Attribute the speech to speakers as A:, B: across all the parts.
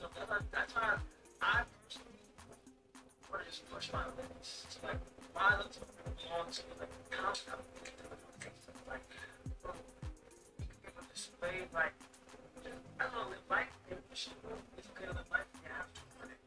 A: So that's why I personally want to just push my limits. So like, why I look to belong to like concept, like, bro, you can give a display like, I don't know, live life, and it's okay to live life, you have to run it.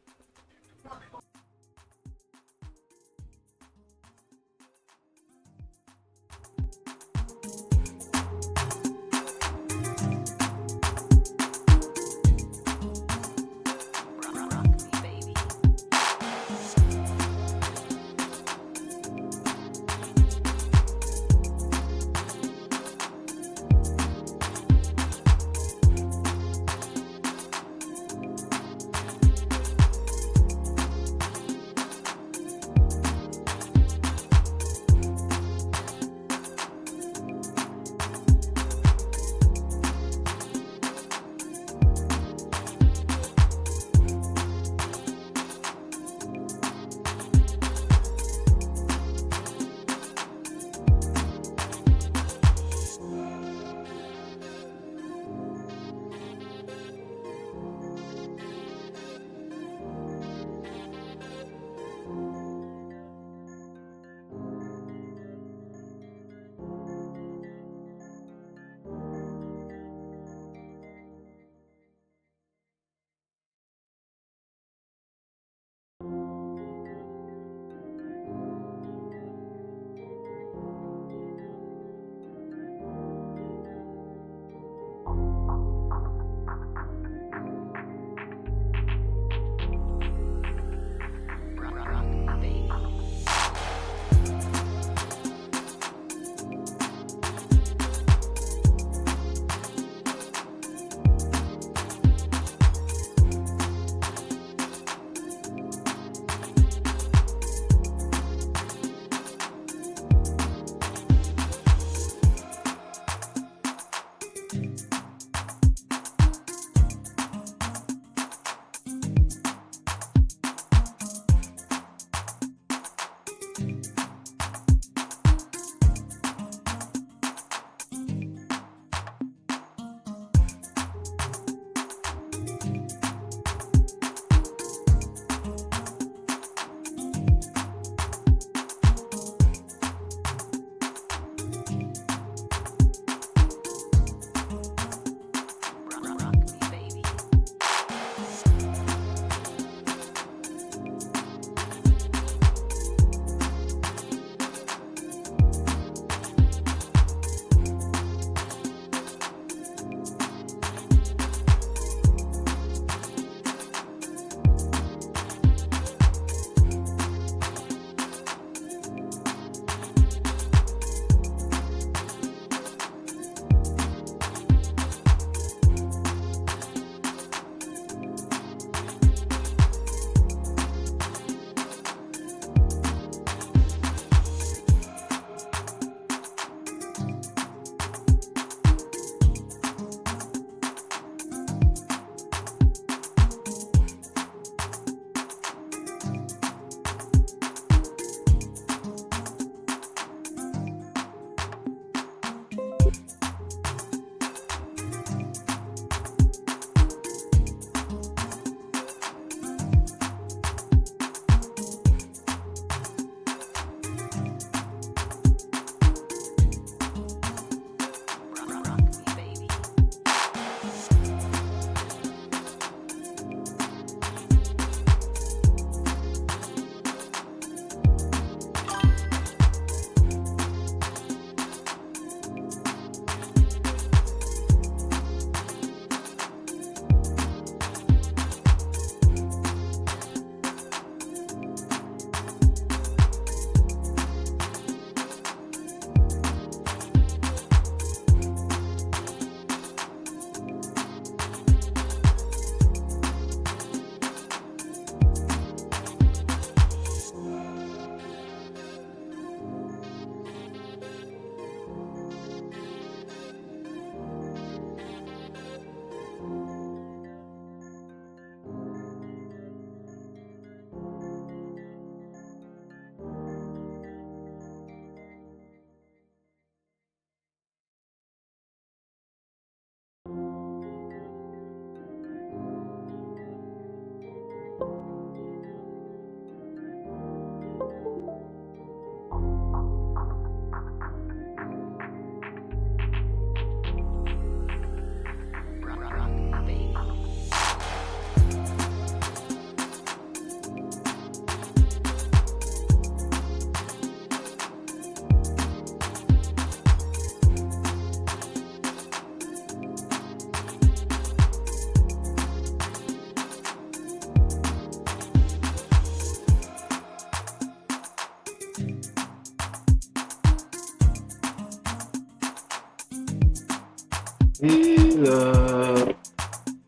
B: love.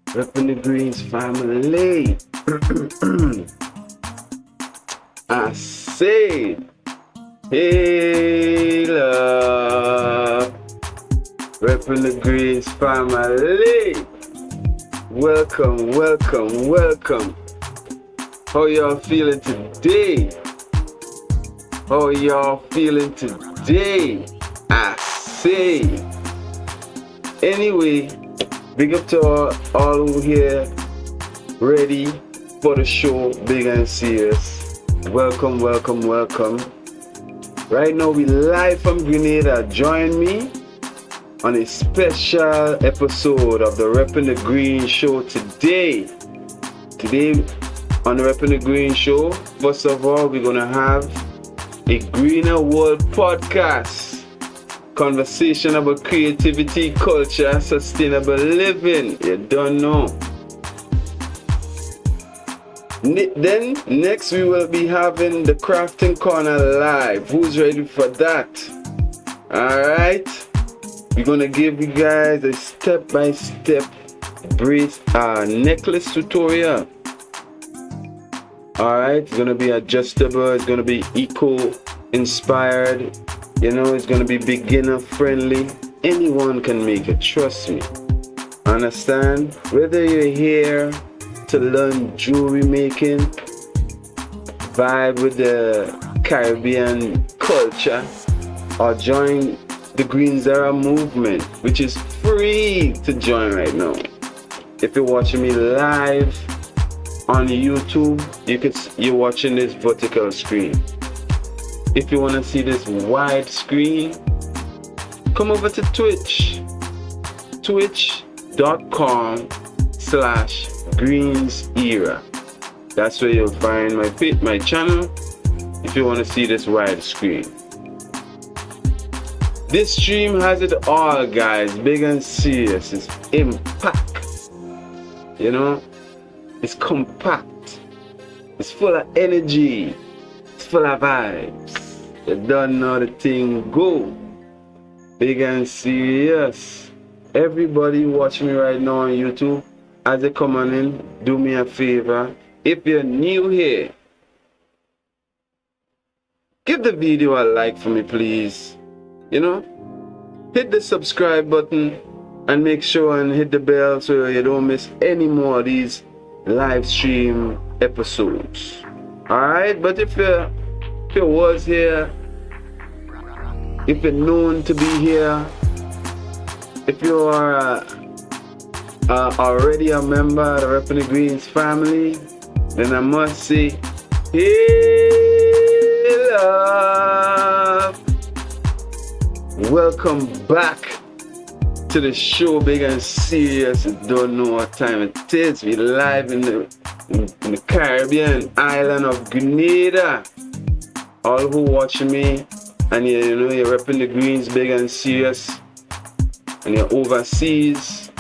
B: Repping the Greens family. I say, hey love. Repping the Greens family. Welcome, welcome, welcome. How y'all feeling today? How y'all feeling today? I say. Anyway, big up to all who here ready for the show, big and serious. Welcome, welcome, welcome. Right now we live from Grenada. Join me on a special episode of the Reppin' the Green show today. Today on the Reppin' the Green show, first of all, we're gonna have a Greener World podcast. Conversation about creativity, culture, sustainable living. You don't know. Then next we will be having the Crafting Corner live. Who's ready for that? Alright. We're gonna give you guys a step-by-step necklace tutorial. Alright, it's gonna be adjustable, it's gonna be eco-inspired. You know, it's gonna be beginner friendly. Anyone can make it, trust me. Understand? Whether you're here to learn jewelry making, vibe with the Caribbean culture, or join the Greens Era movement, which is free to join right now. If you're watching me live on YouTube, you're watching this vertical screen. If you want to see this wide screen, come over to Twitch. Twitch.com/greensera. That's where you'll find my channel if you want to see this wide screen. This stream has it all, guys. Big and serious. It's impact. You know? It's compact. It's full of energy. It's full of vibes. You don't know the thing go. Big and serious. Everybody watching me right now on YouTube, as they come on in, do me a favor. If you're new here, give the video a like for me, please. You know, hit the subscribe button and make sure and hit the bell so you don't miss any more of these live stream episodes. Alright, but if you was here, if you're known to be here, if you are already a member of the Reppin' the Greens family, then I must say, hey love. Welcome back to the show, big and serious. You don't know what time it is. We live in the Caribbean island of Grenada. All who watching me and you're repping the Greens, big and serious, and you're overseas,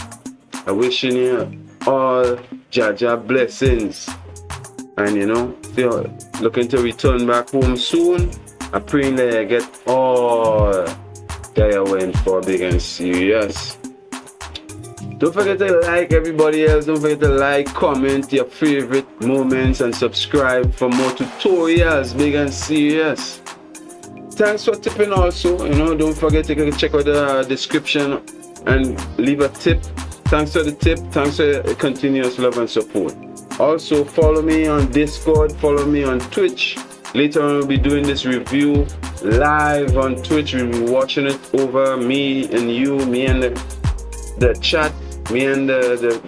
B: I wishing you all Jaja blessings. And if you're looking to return back home soon, I pray that you get all that you went for, big and serious. Don't forget to like everybody else. Don't forget to like, comment your favorite moments, and subscribe for more tutorials, big and serious. Thanks for tipping also. Don't forget to check out the description and leave a tip. Thanks for the tip. Thanks for your continuous love and support. Also, follow me on Discord. Follow me on Twitch. Later on, we'll be doing this review live on Twitch. We'll be watching it over me and you, me and the chat, me and the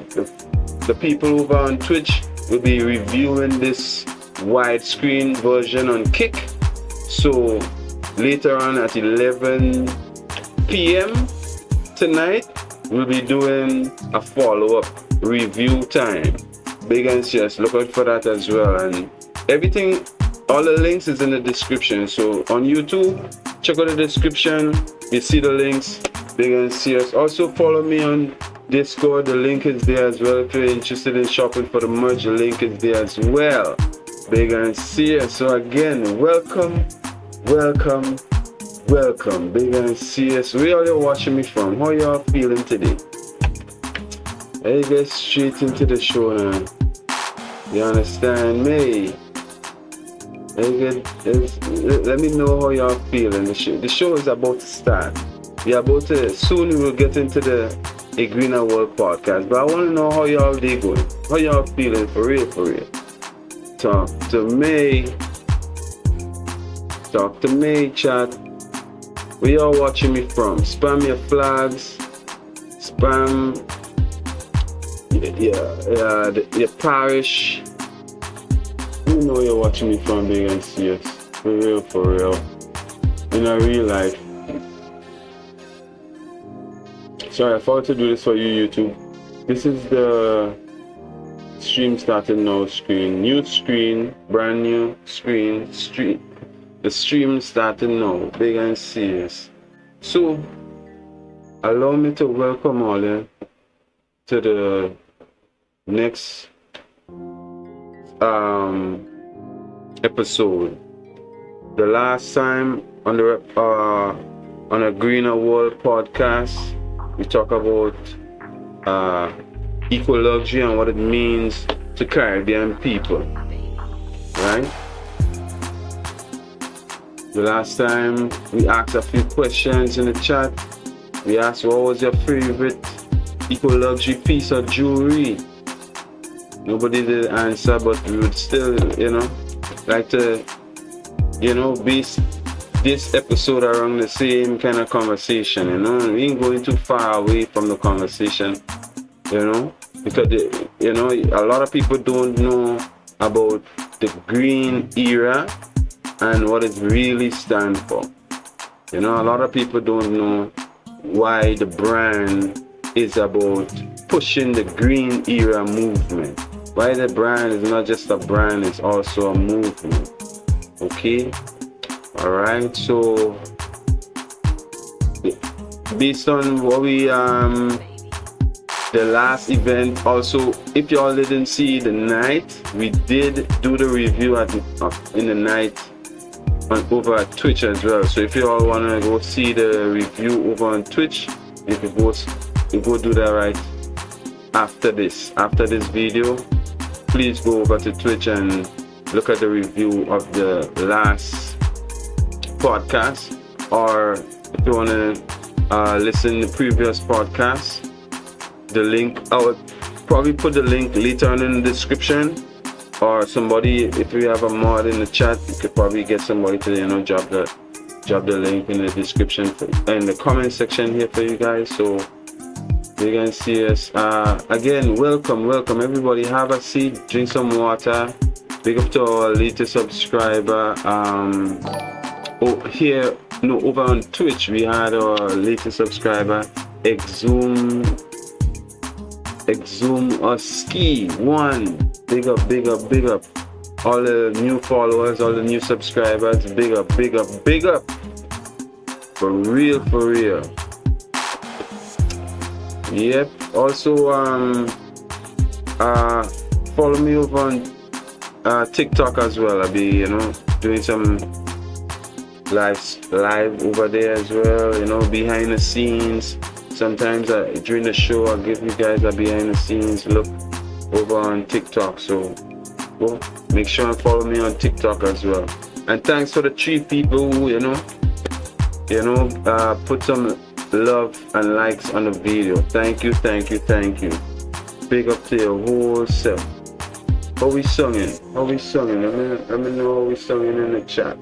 B: people over on Twitch. We'll be reviewing this widescreen version on Kick. So later on at 11 p.m. tonight, we'll be doing a follow-up review time. Big and serious, look out for that as well. And everything, all the links is in the description. So on YouTube, check out the description. You see the links, big and serious. Also follow me on Discord, the link is there as well. If you're interested in shopping for the merch, the link is there as well. Big and serious. So again, welcome, big and serious. Where are you watching me from? How y'all feeling today? I get straight into the show now. You understand me? Let me know how y'all feeling. The show is about to start. Soon we will get into the A Greener World podcast. But I want to know how y'all day going. How y'all feeling for real, for real. Talk to me. Talk to me, chat. Where y'all watching me from? Spam your flags. Spam your parish. You know you're watching me from big and serious. For real, for real. In a real life. Sorry, I forgot to do this for you, YouTube. This is the stream starting now screen. New screen, brand new screen, stream. The stream starting now, big and serious. So, allow me to welcome all you to the next episode. The last time on a Greener World podcast, we talk about eco luxury and what it means to Caribbean people, right? The last time we asked a few questions in the chat. We asked what was your favorite eco luxury piece of jewelry. Nobody did answer, but we would still, like to, base this episode around the same kind of conversation, We ain't going too far away from the conversation, because, a lot of people don't know about the green era and what it really stands for. A lot of people don't know why the brand is about pushing the green era movement. Why the brand is not just a brand, it's also a movement. Okay? Alright, so based on what we the last event, also if y'all didn't see the night, we did do the review in the night over at Twitch as well. So if you all wanna go see the review over on Twitch, you can go do that right after this video. Please go over to Twitch and look at the review of the last podcast, or if you want to listen to the previous podcast, the link, I would probably put the link later on in the description, or somebody, if you have a mod in the chat, you could probably get somebody to drop the link in the description in the comment section here for you guys, so you can see us. Again, welcome everybody. Have a seat, drink some water. Big up to our latest subscriber. Over on Twitch we had our latest subscriber, Exum Ski 1. Big up. All the new followers, all the new subscribers, big up. For real. Yep. Also, follow me over on TikTok as well. I'll be, doing some live over there as well. Behind the scenes. Sometimes during the show, I'll give you guys a behind the scenes look over on TikTok. So, go make sure and follow me on TikTok as well. And thanks for the 3 people who, put some love and likes on the video. Thank you. Big up to your whole self. How we singing? Let me know how we singing in the chat.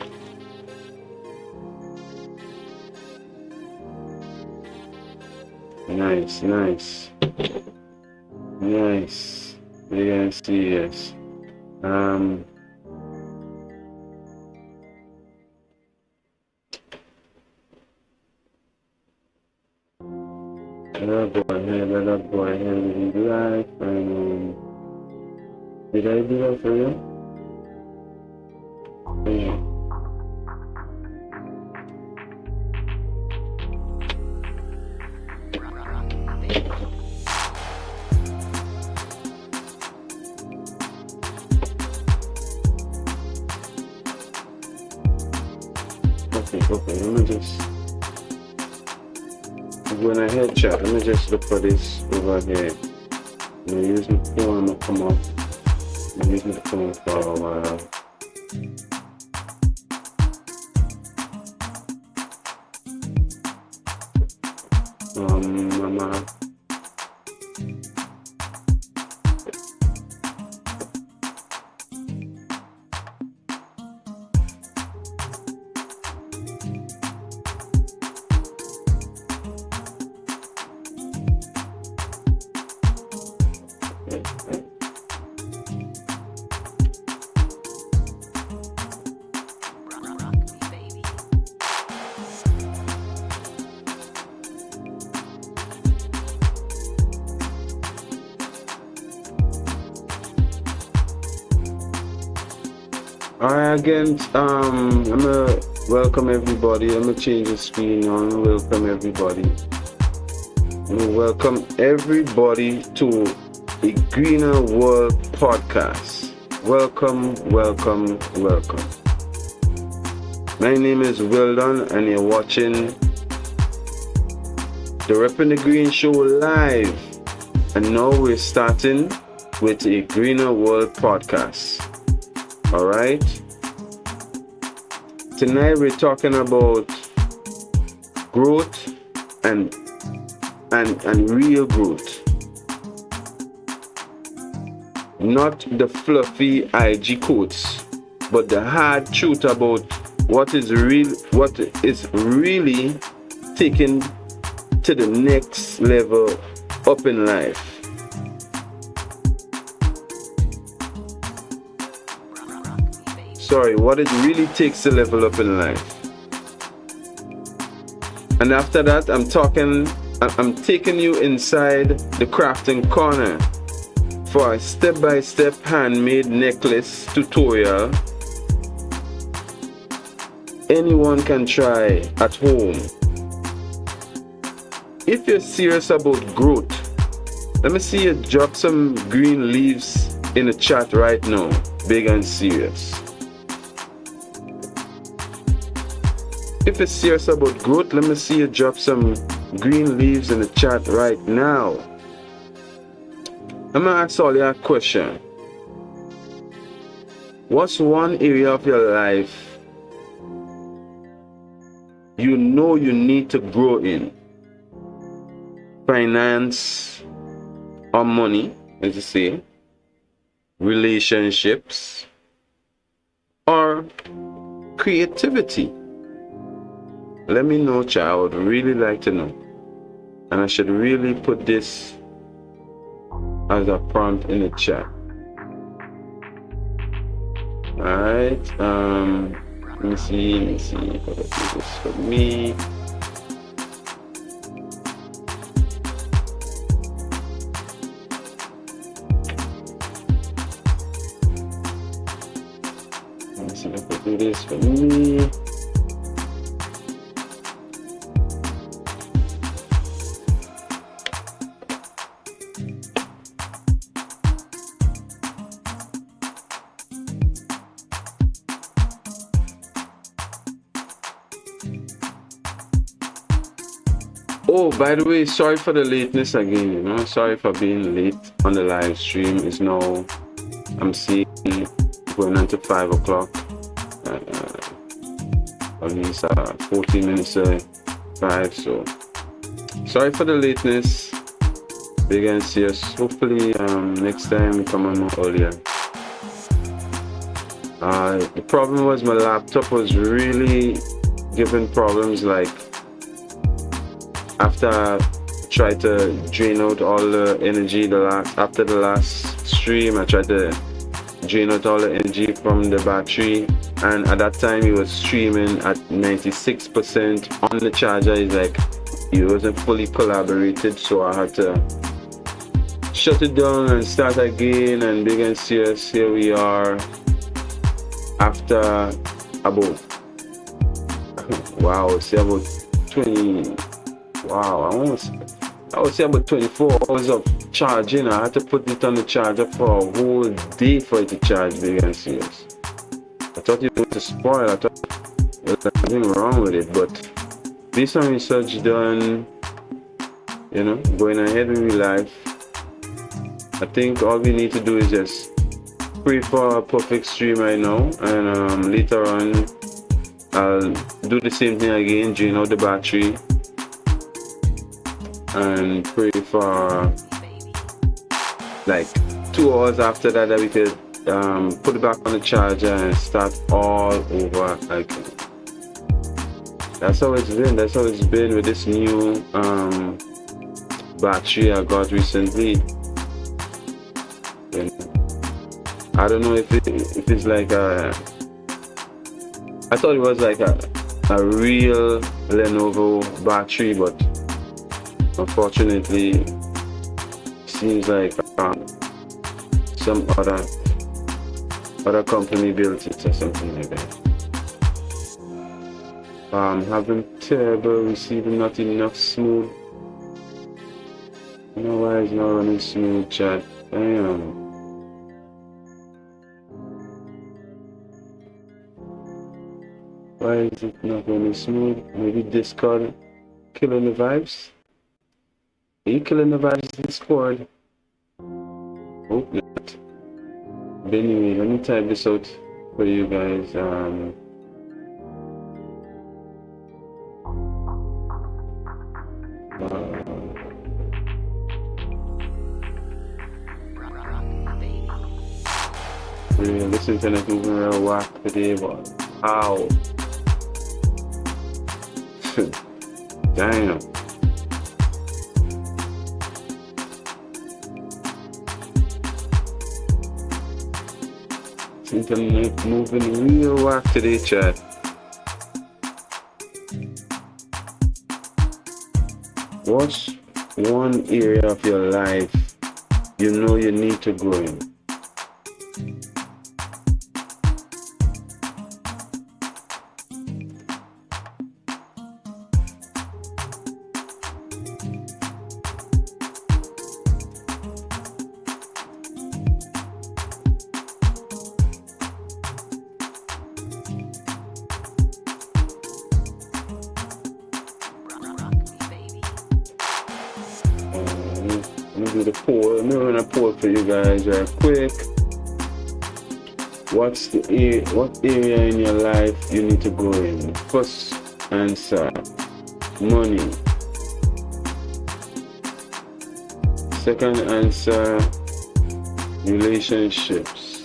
B: Nice. You can see, yes. Let us go ahead with live, and did I do that for you? Yeah. Okay, let me just when I head chat, let me just look for this over here. I'm gonna use my phone to come up. I'm using the phone for a while. Mama. Alright, again, I'm gonna welcome everybody. I'm gonna change the screen on. Welcome everybody. I'm gonna welcome everybody to a Greener World podcast. Welcome, welcome, welcome. My name is Wildon, and you're watching the Reppin' the Green Show live. And now we're starting with a Greener World podcast. Alright, tonight we're talking about growth and real growth, not the fluffy IG quotes, but the hard truth about what is really taken to the next level up in life. Sorry, what it really takes to level up in life. And after that, I'm taking you inside the crafting corner for a step-by-step handmade necklace tutorial anyone can try at home. If you're serious about growth, let me see you drop some green leaves in the chat right now, big and serious. If you're serious about growth, let me see you drop some green leaves in the chat right now. I'm gonna ask all you a question. What's one area of your life you know you need to grow in? Finance or money, as you say, relationships, or creativity? Let me know, child. I would really like to know. And I should really put this as a prompt in the chat. Alright. Let me see if I can do this for me. Let me see if I can do this for me. Oh, by the way, sorry for the lateness again, sorry for being late on the live stream. It's now, I'm seeing, going on to 5 o'clock, at least 14 minutes to 5, so sorry for the lateness, big and serious. Hopefully next time we come on more earlier. The problem was my laptop was really giving problems, like after I tried to drain out all the energy after the last stream, I tried to drain out all the energy from the battery, and at that time it was streaming at 96% on the charger. It's like it wasn't fully collaborated, so I had to shut it down and start again. And big and serious, here we are after about wow, say about 20. Wow, I would say about 24 hours of charging. I had to put it on the charger for a whole day for it to charge, big and serious. I thought it was going to spoil. I thought there was nothing wrong with it, but based on research done, going ahead with my life, I think all we need to do is just pray for a perfect stream right now, and later on I'll do the same thing again, drain out the battery and pray for like 2 hours after that we could put it back on the charger and start all over again. That's how it's been. That's how it's been with this new battery I got recently. And I don't know if it's like I thought it was like a real Lenovo battery, but unfortunately it seems like some other company built it or something like that. Having terrible receiving, not enough smooth. I don't know why it's not running smooth, chat. Damn. Why is it not running smooth? Maybe Discord killing the vibes? Are you killing the vibes in Discord? Hope not. But anyway, let me type this out for you guys. Yeah, this internet moving real whack today, but ow. Damn. Internet moving real whack today, chat. What's one area of your life you know you need to grow in? Do the poll. I'm gonna poll for you guys right quick. What area in your life you need to go in? First answer, money. Second answer, relationships.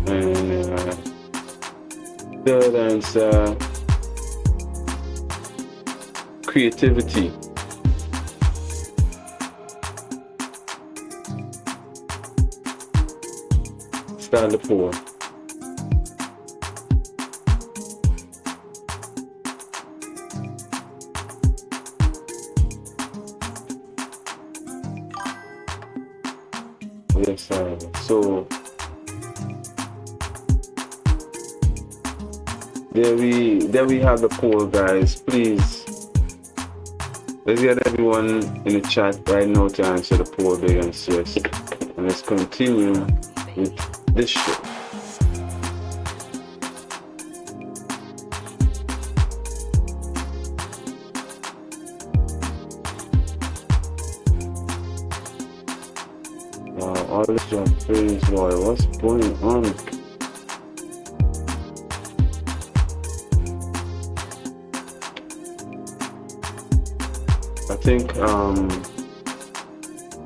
B: And third answer, creativity. Start the poll. Yes, sir. So there we have the poll, guys. Please, let's get everyone in the chat right now to answer the poll, big and serious. And let's continue with this show. Wow, all this job, praise Lord. What's going on? I think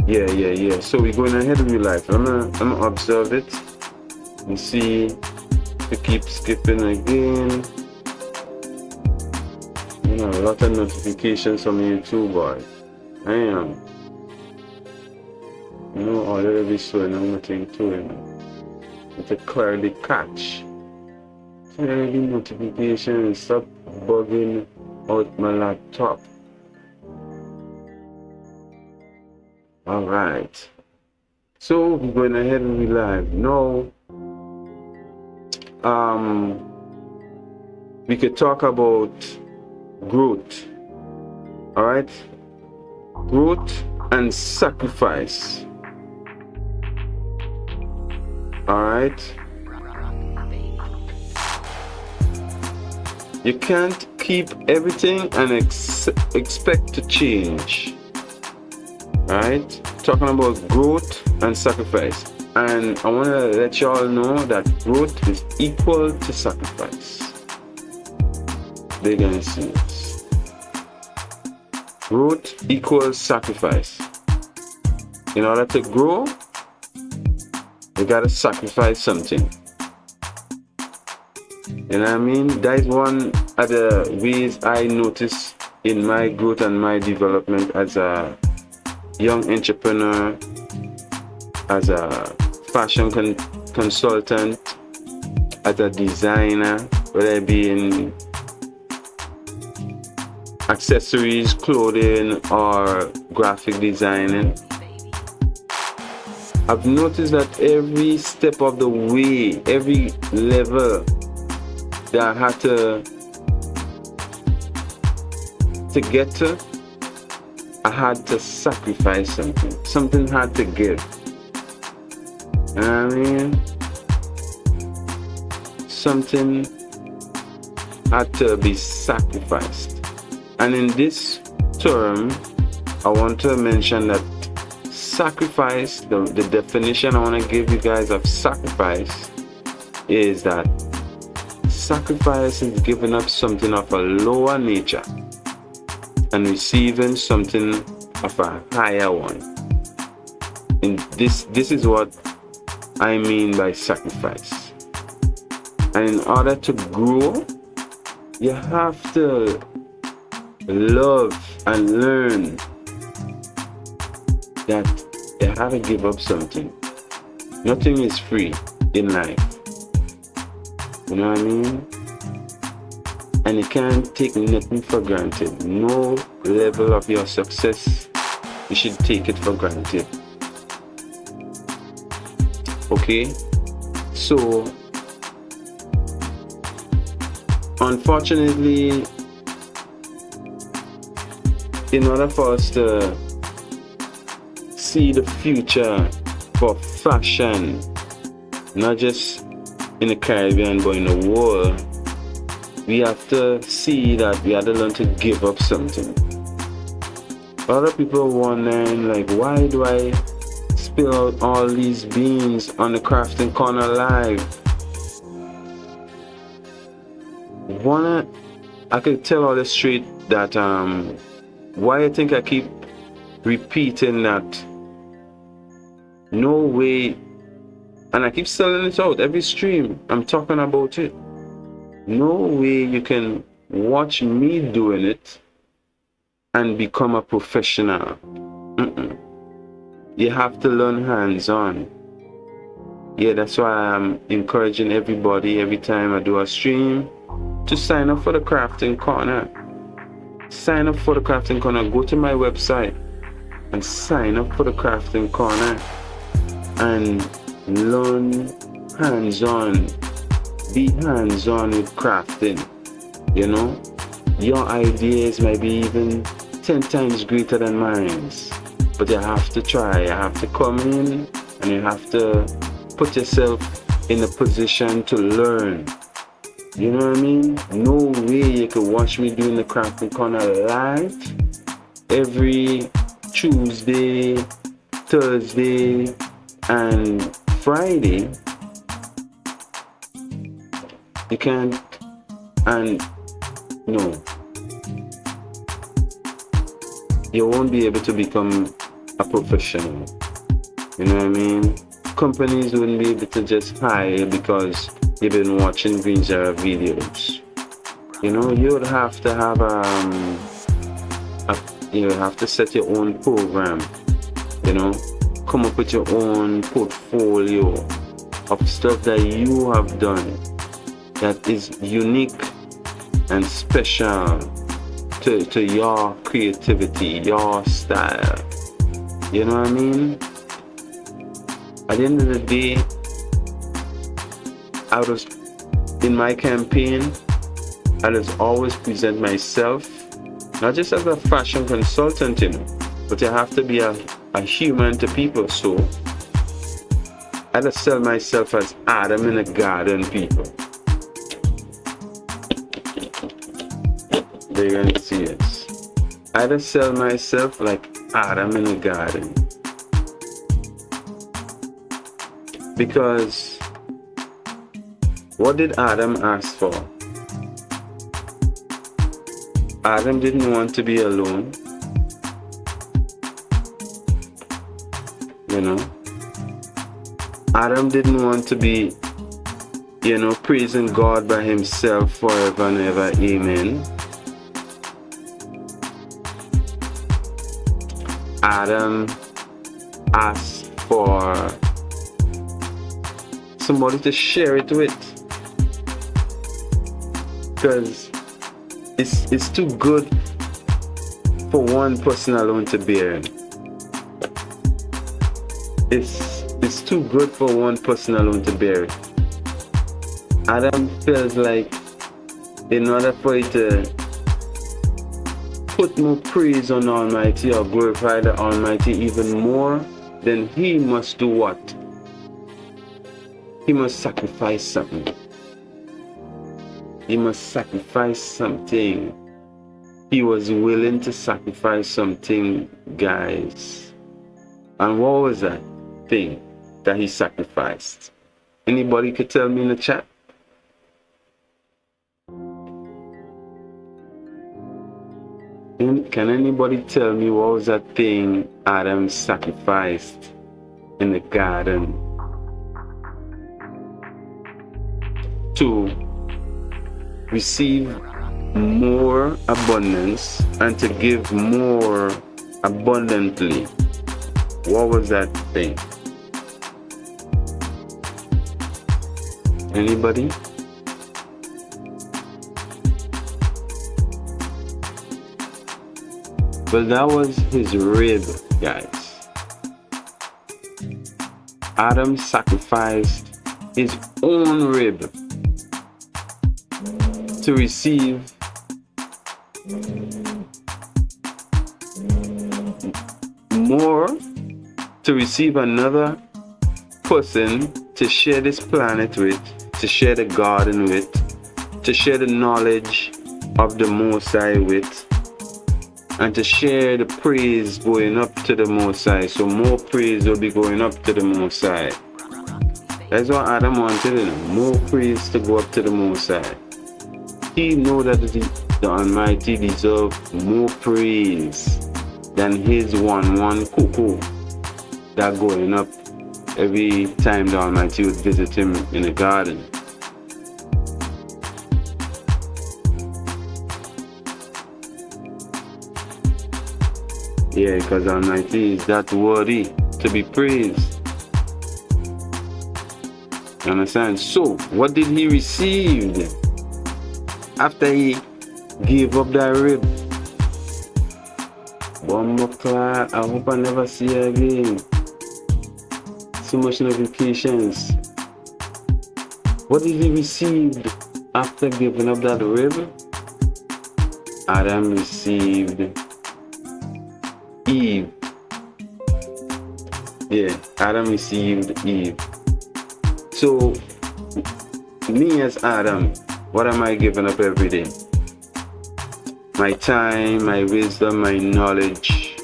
B: yeah. So we're going ahead with life. I'm gonna observe it and see if it keeps skipping again. You know, a lot of notifications from YouTube, boy. I am. You know, all of this showing nothing to it. It's a clearly catch. Clearly notifications stop bugging out my laptop. Alright, so we're going ahead and we live. Now, we could talk about growth. Alright, growth and sacrifice. Alright, You can't keep everything and expect to change. Right? Talking about growth and sacrifice. And I want to let y'all know that growth is equal to sacrifice. Big and serious. Growth equals sacrifice. In order to grow, you gotta sacrifice something. You know what I mean? That is one of the ways I notice in my growth and my development as a young entrepreneur, as a fashion consultant, as a designer, whether it be in accessories, clothing, or graphic designing. I've noticed that every step of the way, every level that I had to get to, I had to sacrifice something. Something had to give. You know what I mean? Something had to be sacrificed. And in this term, I want to mention that sacrifice, the definition I want to give you guys of sacrifice is that sacrifice is giving up something of a lower nature and receiving something of a higher one. And this is what I mean by sacrifice. And in order to grow, you have to love and learn that you have to give up something. Nothing is free in life. You know what I mean? And you can't take nothing for granted. No level of your success, you should take it for granted. Okay? So, unfortunately, in order for us to see the future for fashion, not just in the Caribbean but in the world, we have to see that we have to learn to give up something. A lot of people are wondering, like, why do I spill out all these beans on the Crafting Corner Live? I could tell all the straight that why I think I keep repeating that no way, and I keep selling it out every stream. I'm talking about it. No way you can watch me doing it and become a professional. You have to learn hands-on. Yeah, that's why I'm encouraging everybody every time I do a stream to sign up for the Crafting Corner. Sign up for the Crafting Corner. Go to my website and sign up for the Crafting Corner and learn hands-on. Be hands-on with crafting. You know, your ideas might be even 10 times greater than mine, but you have to try. You have to come in and you have to put yourself in a position to learn. You know what I mean? No way you can watch me doing the Crafting Corner live every Tuesday, Thursday, and Friday. You can't, and no, you won't be able to become a professional. You know what I mean? Companies wouldn't be able to just hire because you've been watching Green Zara videos. You know, you would have to have you have to set your own program. You know, come up with your own portfolio of stuff that you have done that is unique and special to your creativity, your style. You know what I mean? At the end of the day, I was in my campaign, I just always present myself not just as a fashion consultant, you know, but you have to be a human to people. So I just sell myself as Adam in the garden, people. I just sell myself like Adam in the garden. Because what did Adam ask for? Adam didn't want to be alone. You know? Adam didn't want to be, praising God by himself forever and ever. Amen. Adam asked for somebody to share it with, because it's too good for one person alone to bear. It's too good for one person alone to bear it. Adam feels like in order for you to put more praise on Almighty or glorify the Almighty even more, then he must do what? He must sacrifice something. He must sacrifice something. He was willing to sacrifice something, guys. And what was that thing that he sacrificed? Anybody could tell me in the chat? Can anybody tell me what was that thing Adam sacrificed in the garden to receive more abundance and to give more abundantly? What was that thing? Anybody? Well, that was his rib, guys. Adam sacrificed his own rib to receive more, to receive another person to share this planet with, to share the garden with, to share the knowledge of the Most High with, and to share the praise going up to the Most High. So more praise will be going up to the Most High. That's what Adam wanted, more praise to go up to the Most High. He knew that the Almighty deserved more praise than his one cuckoo that going up every time the Almighty would visit him in the garden. Yeah, because Almighty is that worthy to be praised. You understand? So, what did he receive then? After he gave up that rib? Bomboclat, I hope I never see her again. So much notifications. What did he receive after giving up that rib? Adam received Eve. Yeah, Adam received Eve. So, me as Adam, what am I giving up every day? My time, my wisdom, my knowledge.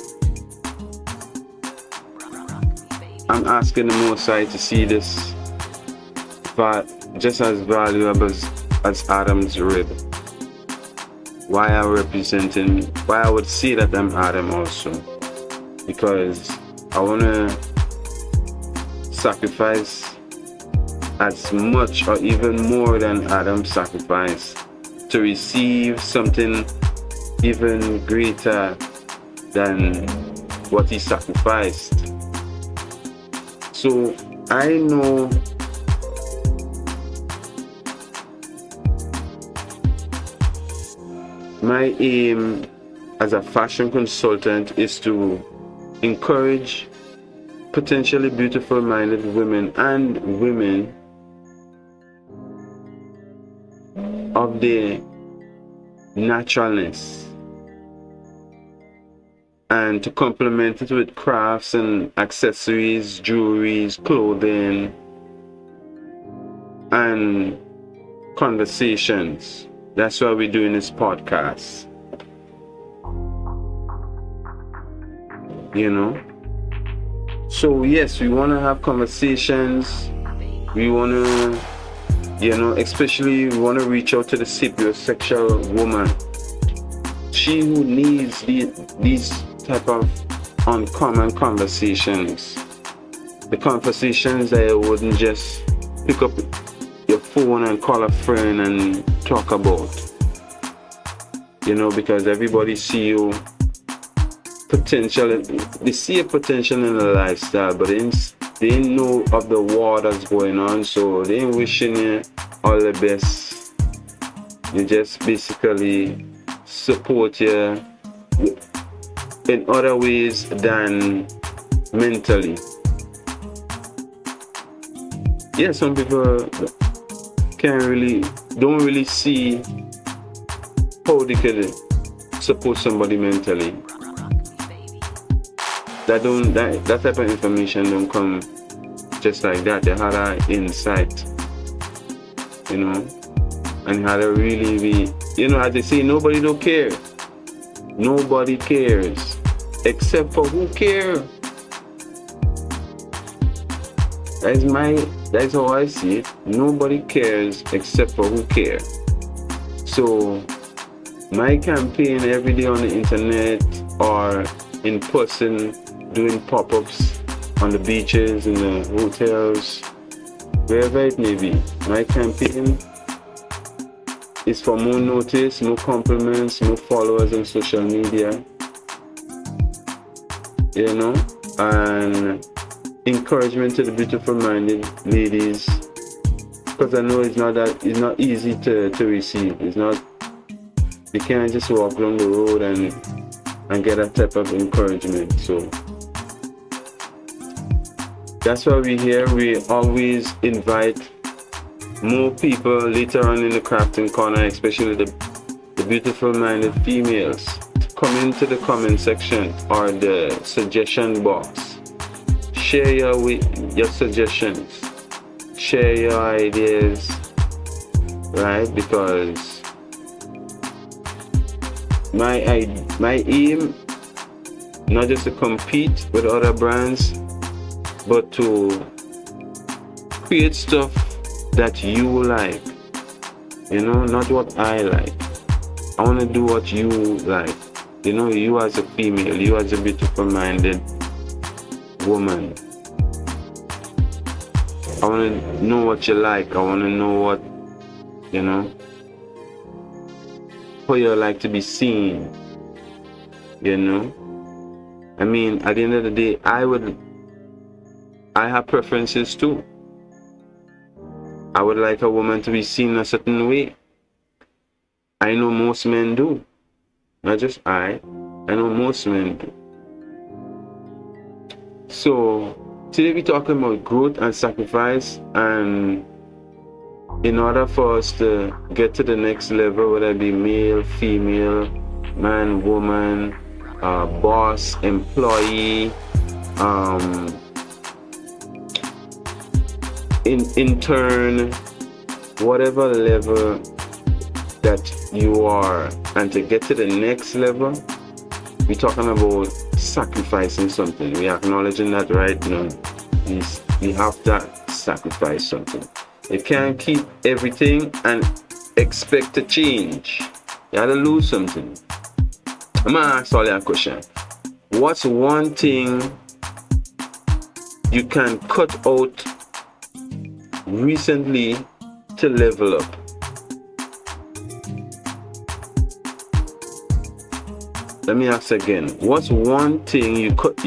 B: I'm asking the Most High to see this just as valuable as Adam's rib. Why I would say that I'm Adam also. Because I want to sacrifice as much or even more than Adam sacrificed to receive something even greater than what he sacrificed. So I know my aim as a fashion consultant is to encourage potentially beautiful minded women and women of their naturalness, and to complement it with crafts and accessories, jewelries, clothing, and conversations. That's why we're doing this podcast. you know. So yes, we want to have conversations. We want to, you know, especially we want to reach out to the sapiosexual woman. She who needs these type of uncommon conversations. The conversations that you wouldn't just pick up your phone and call a friend and talk about. You know, because everybody see you potential, they see a potential in the lifestyle, but they ain't know of the war that's going on, so they ain't wishing you all the best. They just basically support you in other ways than mentally. Yeah, some people don't really see how they could support somebody mentally. That type of information don't come just like that. They had an insight, you know, and how to really be, you know, as they say, nobody don't care. Nobody cares, except for who cares. That's how I see it. Nobody cares except for who cares. So my campaign every day on the internet or in person, doing pop-ups on the beaches, in the hotels, wherever it may be. My campaign is for more notice, more compliments, more followers on social media, you know, and encouragement to the beautiful minded ladies, because I know it's not easy to receive. It's not, you can't just walk down the road and get that type of encouragement. So that's why we're here. We always invite more people later on in the crafting corner, especially the beautiful minded females, to come into the comment section or the suggestion box. Share your suggestions, share your ideas, right? Because my aim, not just to compete with other brands, but to create stuff that you like, you know, not what I like. I want to do what you like, you know, you as a female, you as a beautiful minded woman. I want to know what you like. I want to know what, you know, how you like to be seen, you know. I mean, at the end of the day, I have preferences too. I would like a woman to be seen a certain way. I know most men do. Not just I know most men do. So today we're talking about growth and sacrifice, and in order for us to get to the next level, whether it be male, female, man, woman, boss, employee, intern, whatever level that you are, and to get to the next level, we're talking about sacrificing something. We're acknowledging that right now. We have to sacrifice something. You can't keep everything and expect to change. You gotta lose something. I'm gonna ask all you a question. What's one thing you can cut out recently to level up? Let me ask again. What's one thing you cut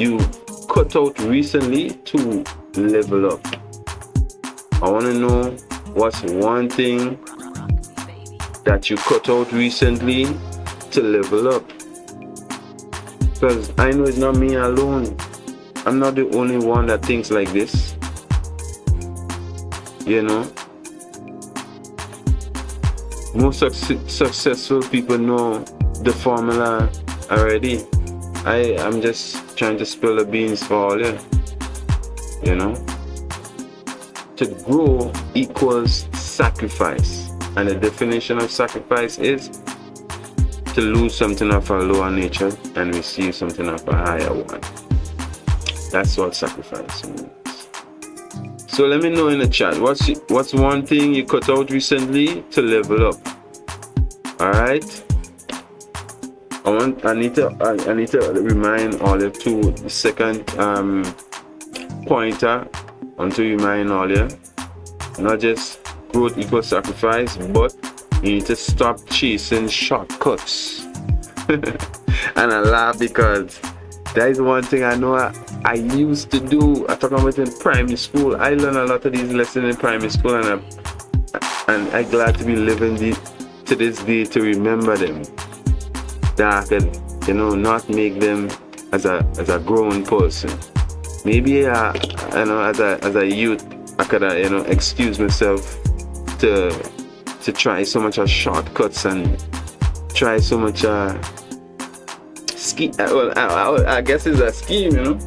B: out recently to level up? I want to know what's one thing that you cut out recently to level up. Because I know it's not me alone. I'm not the only one that thinks like this. You know? Most successful people know the formula already. I'm just trying to spill the beans for all you. You know? To grow equals sacrifice. And the definition of sacrifice is to lose something of a lower nature and receive something of a higher one. That's what sacrifice means. So let me know in the chat, what's one thing you cut out recently to level up? All right. I need to remind all of you the second pointer. I want to remind all you, not just growth equals sacrifice, but you need to stop chasing shortcuts. And I laugh because that is one thing I know I used to do. I talk about it in primary school. I learned a lot of these lessons in primary school, and I'm glad to be living to this day to remember them. That I could, not make them as a grown person. Maybe as a youth, I could excuse myself to try so much of shortcuts and try so much scheme. Well, I guess it's a scheme,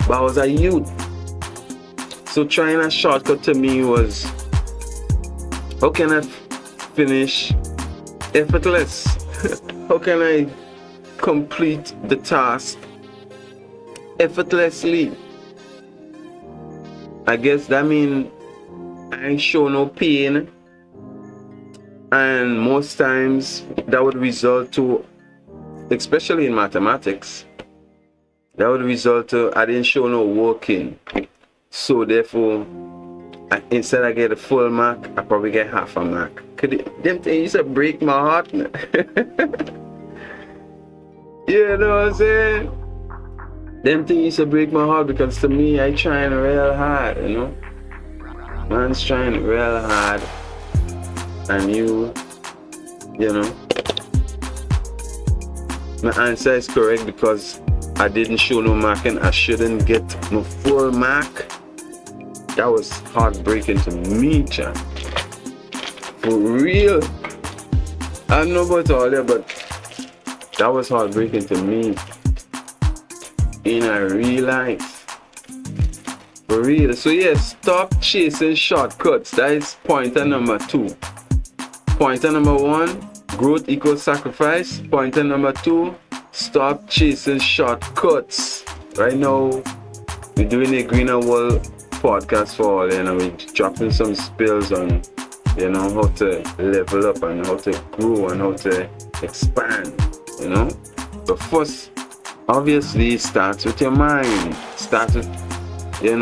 B: But I was a youth, so trying a shortcut to me was, how can I finish effortless? How can I complete the task effortlessly? I guess that means I ain't show no pain, and most times that would result to, especially in mathematics, that would result to I didn't show no working. So therefore, instead I get a full mark, I probably get half a mark. Them things used to break my heart. You know what I'm saying? Them things used to break my heart because to me, I trying real hard, Man's trying real hard, and my answer is correct because I didn't show no mark and I shouldn't get no full mark. That was heartbreaking to me, chan. For real. I don't know about all that, but that was heartbreaking to me. In a real life. For real. So yeah, stop chasing shortcuts. That is pointer number 2. Pointer number 1, growth equals sacrifice. Pointer number 2, stop chasing shortcuts. Right now, we're doing a greener world podcast for all, we're dropping some spills on, how to level up and how to grow and how to expand, But first, obviously, it starts with your mind. It starts with your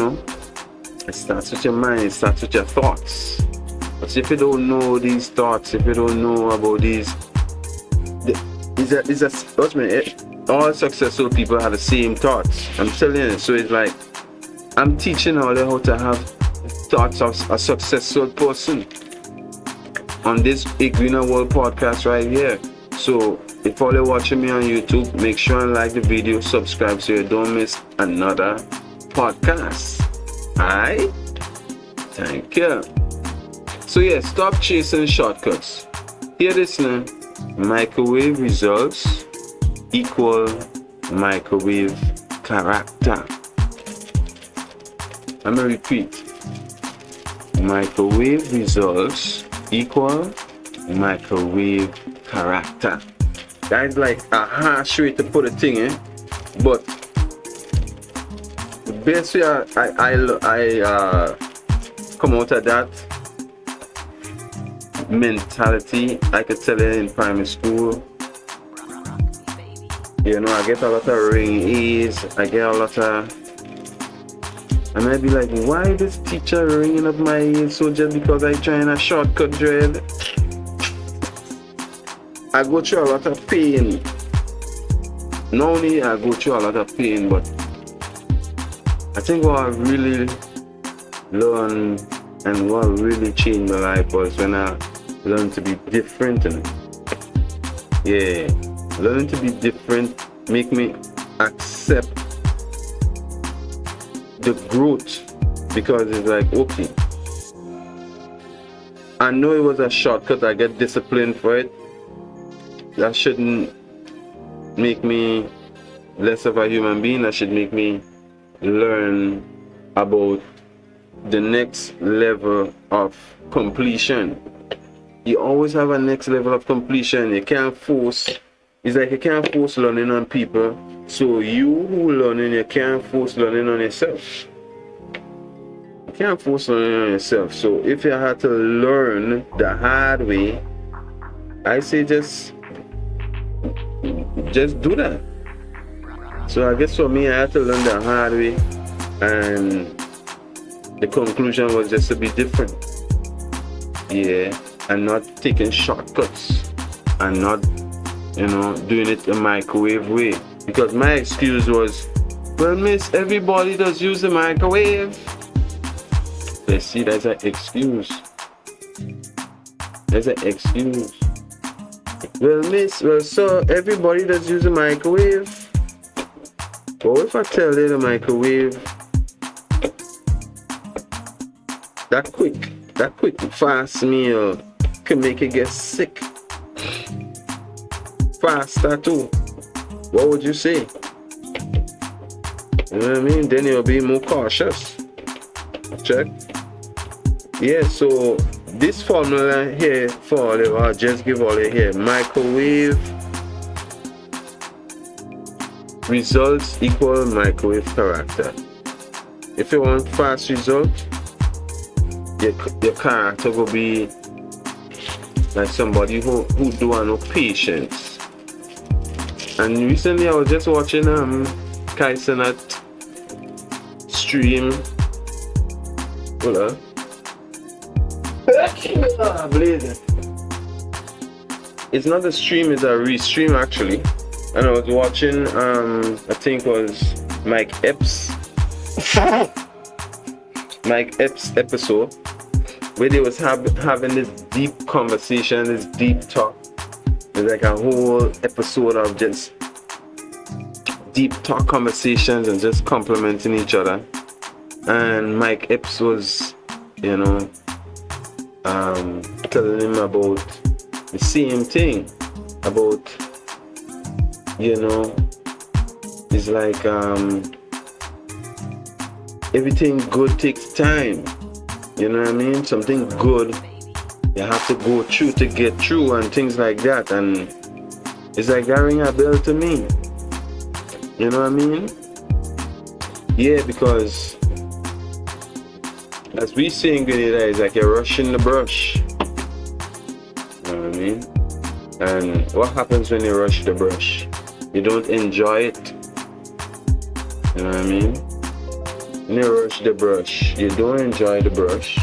B: mind. It starts with your thoughts. But if you don't know these thoughts, if you don't know about these, all successful people have the same thoughts. I'm telling you. So it's like, I'm teaching all you how to have thoughts of a successful person on this A Greener World podcast right here. So if all you're watching me on YouTube, make sure and like the video, subscribe so you don't miss another podcast. Alright? Thank you. So yeah, stop chasing shortcuts. Hear this now. Microwave results equal microwave character. I'm gonna repeat. Microwave results equal microwave character. That's like a harsh way to put a thing in, but the best way I come out of that mentality, I could tell you in primary school. I get a lot of ring A's. I get a lot of. And I'd be like, why this teacher ringing up my ears? So just because I trying a shortcut dread? I go through a lot of pain. Not only I go through a lot of pain, but I think what I really learned and what really changed my life was when I learned to be different. Yeah, learning to be different make me accept the growth, because it's like, okay, I know it was a shortcut, I get disciplined for it. That shouldn't make me less of a human being. That should make me learn about the next level of completion. You always have a next level of completion. You can't force It's like you can't force learning on people. So you who learning, you can't force learning on yourself. You can't force learning on yourself. So if you had to learn the hard way, I say just do that. So I guess for me, I had to learn the hard way, and the conclusion was just to be different. Yeah, and not taking shortcuts, and not, doing it the microwave way. Because my excuse was, well, miss, everybody does use the microwave. They see that's an excuse. That's an excuse. Well, miss, well, sir, everybody does use the microwave. But what if I tell you the microwave, that quick, fast meal can make you get sick faster too? What would you say? You know what I mean? Then you'll be more cautious. Check. Yeah, so this formula here for all of I'll just give all of here. Microwave results equal microwave character. If you want fast result, your character will be like somebody who do have no patience. And recently I was just watching Kaisenat stream. Hold on. Blaze. It's not a stream, it's a restream actually. And I was watching I think it was Mike Epps episode where they was having this deep conversation, this deep talk. It's like a whole episode of just deep talk conversations and just complimenting each other. And Mike Epps was, telling him about the same thing. About, it's like everything good takes time. You know what I mean? Something good you have to go through to get through and things like that. And it's like that ring a bell to me. You know what I mean? Yeah, because as we say in Grenada, it's like you're rushing the brush. You know what I mean? And what happens when you rush the brush? You don't enjoy it. You know what I mean? When you rush the brush, you don't enjoy the brush.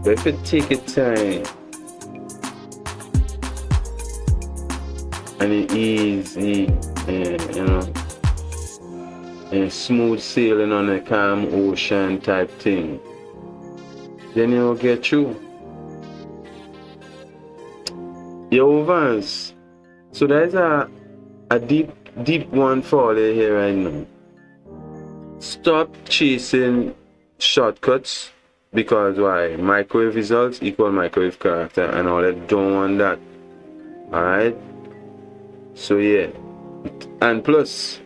B: But if you take your time and it easy, and smooth sailing on a calm ocean type thing, then you'll get through. Yo, Vance. So there's a deep one for you here right now. Stop chasing shortcuts, because why? Microwave results equal microwave character, and all that. Don't want that. Alright? So yeah. And plus,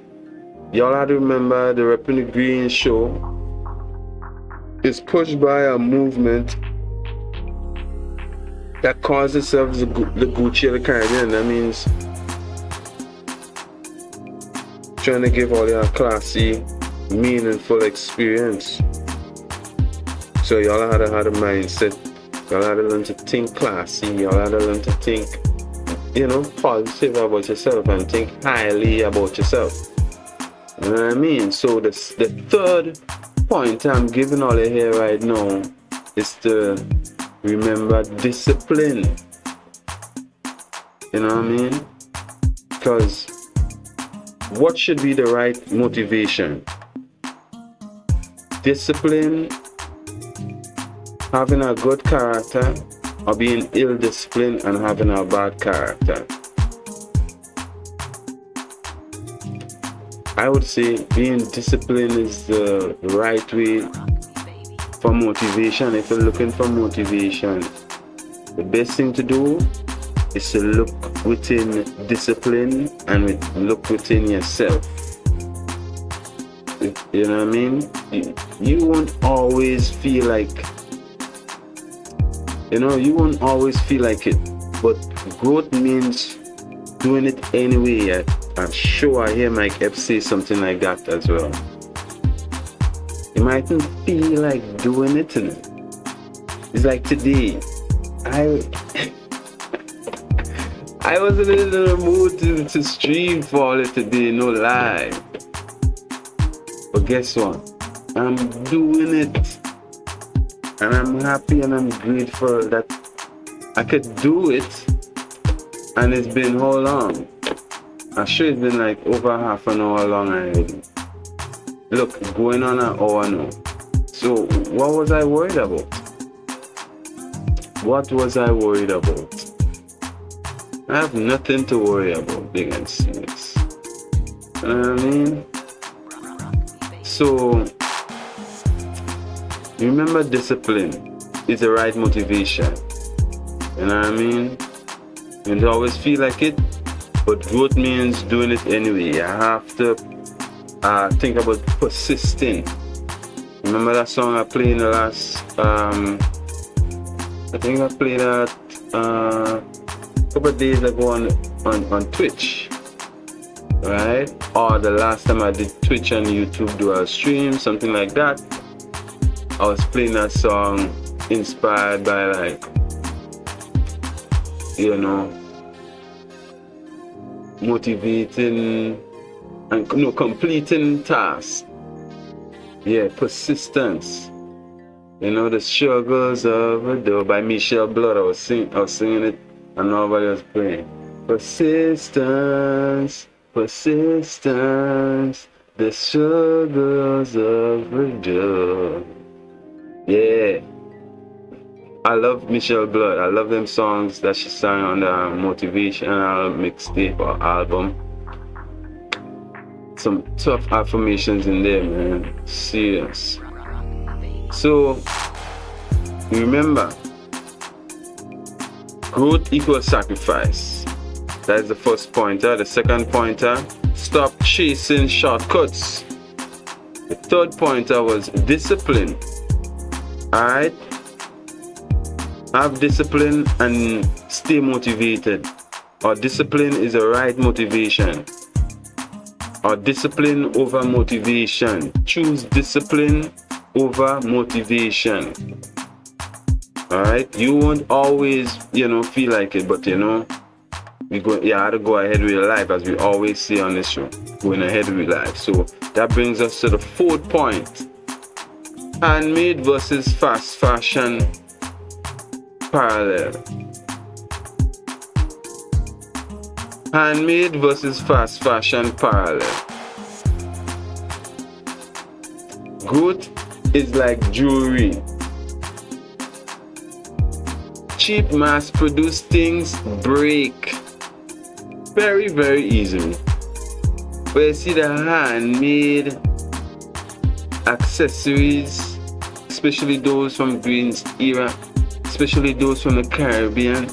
B: y'all have to remember the Reppin' the Green show is pushed by a movement that calls itself the Gucci of the Caribbean. That means trying to give all y'all classy, meaningful experience. So y'all had to have a mindset. Y'all had to learn to think classy. Y'all had to learn to think, positive about yourself and think highly about yourself. You know what I mean? So the third point I'm giving all you here right now is to remember discipline. You know what I mean? Because what should be the right motivation? Discipline, having a good character, or being ill-disciplined and having a bad character? I would say being disciplined is the right way for motivation. If you're looking for motivation, the best thing to do is to look within discipline and look within yourself. You know what I mean? You won't always feel like, you won't always feel like it. But growth means doing it anyway. I'm sure I hear Mike Epps say something like that as well. You mightn't feel like doing it. It's like today, I wasn't in the mood to stream for it today, no lie. But guess what? I'm doing it. And I'm happy and I'm grateful that I could do it. And it's been how long? I'm sure it's been like over half an hour long already. Look, going on an hour now. So what was I worried about? What was I worried about? I have nothing to worry about, big and serious. You know what I mean? So, remember, discipline is the right motivation. You know what I mean? You don't always feel like it, but growth means doing it anyway. I have to think about persisting. Remember that song I played in the last, I think I played that a couple of days ago on Twitch, right? Or the last time I did Twitch and YouTube do a stream, something like that. I was playing that song inspired by, like, you know, motivating and completing tasks. Yeah, persistence. You know, the struggles of a door by Michelle Blood. I was singing it and nobody was playing. Persistence, persistence, the struggles of a door. Yeah. I love Michelle Blood. I love them songs that she sang on the motivational mixtape or album. Some tough affirmations in there, man. Serious. So, remember, growth equals sacrifice. That is the first pointer. The second pointer, stop chasing shortcuts. The third pointer was discipline. Alright? Have discipline and stay motivated. Or discipline is the right motivation. Or discipline over motivation. Choose discipline over motivation. Alright? You won't always, feel like it, but you have to go ahead with your life, as we always say on this show. Going ahead with life. So that brings us to the fourth point. Handmade versus fast fashion parallel. Handmade versus fast fashion parallel. Growth is like jewelry. Cheap mass-produced things break very, very easily. But you see the handmade accessories, especially those from Green's era, especially those from the Caribbean,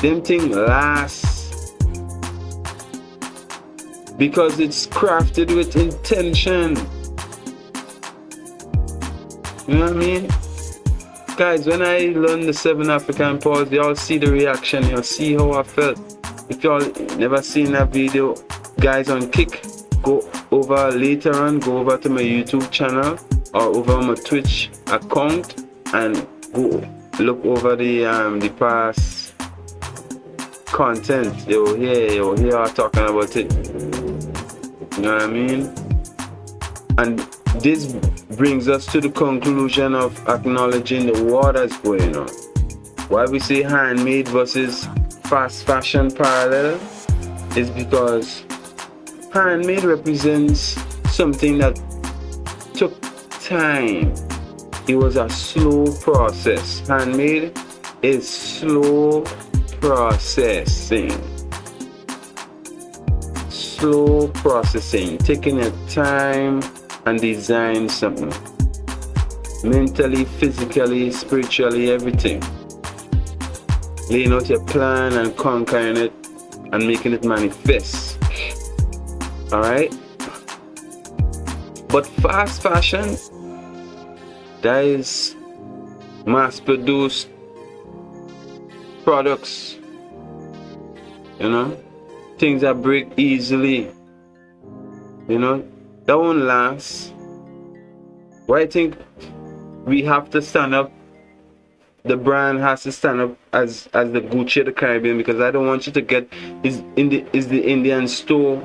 B: them things last because it's crafted with intention. You know what I mean? Guys, when I learned the 7 African Pause, y'all see the reaction, y'all see how I felt. If y'all never seen that video, guys on Kick, go over later on, go over to my YouTube channel or over my Twitch account and go look over the past content. You'll hear us talking about it. You know what I mean? And this brings us to the conclusion of acknowledging the war that's going on. Why we say handmade versus fast fashion parallel is because handmade represents something that took time. It was a slow process. Handmade is slow processing. Slow processing, taking your time and design something. Mentally, physically, spiritually, everything. Laying out your plan and conquering it and making it manifest. Alright? But fast fashion, that is mass-produced products. You know, things that break easily. You know, that won't last. Why I think we have to stand up. The brand has to stand up as the Gucci of the Caribbean, because I don't want you to get is the Indian store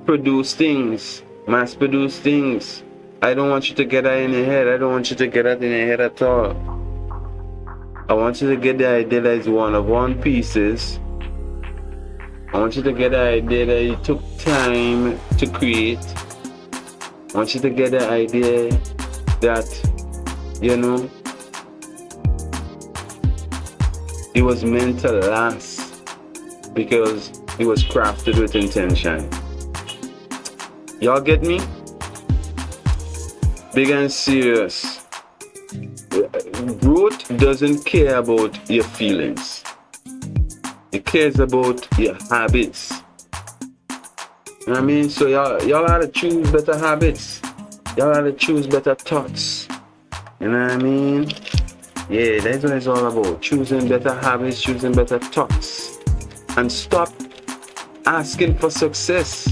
B: produce things, mass produce things. I don't want you to get that in your head. I don't want you to get that in your head at all. I want you to get the idea that it's one of one pieces. I want you to get the idea that it took time to create. I want you to get the idea that, you know, it was meant to last because it was crafted with intention. Y'all get me? Big and serious. Growth doesn't care about your feelings. It cares about your habits. You know what I mean? So y'all have to choose better habits. Y'all have to choose better thoughts. You know what I mean? Yeah, that's what it's all about. Choosing better habits, choosing better thoughts. And stop asking for success.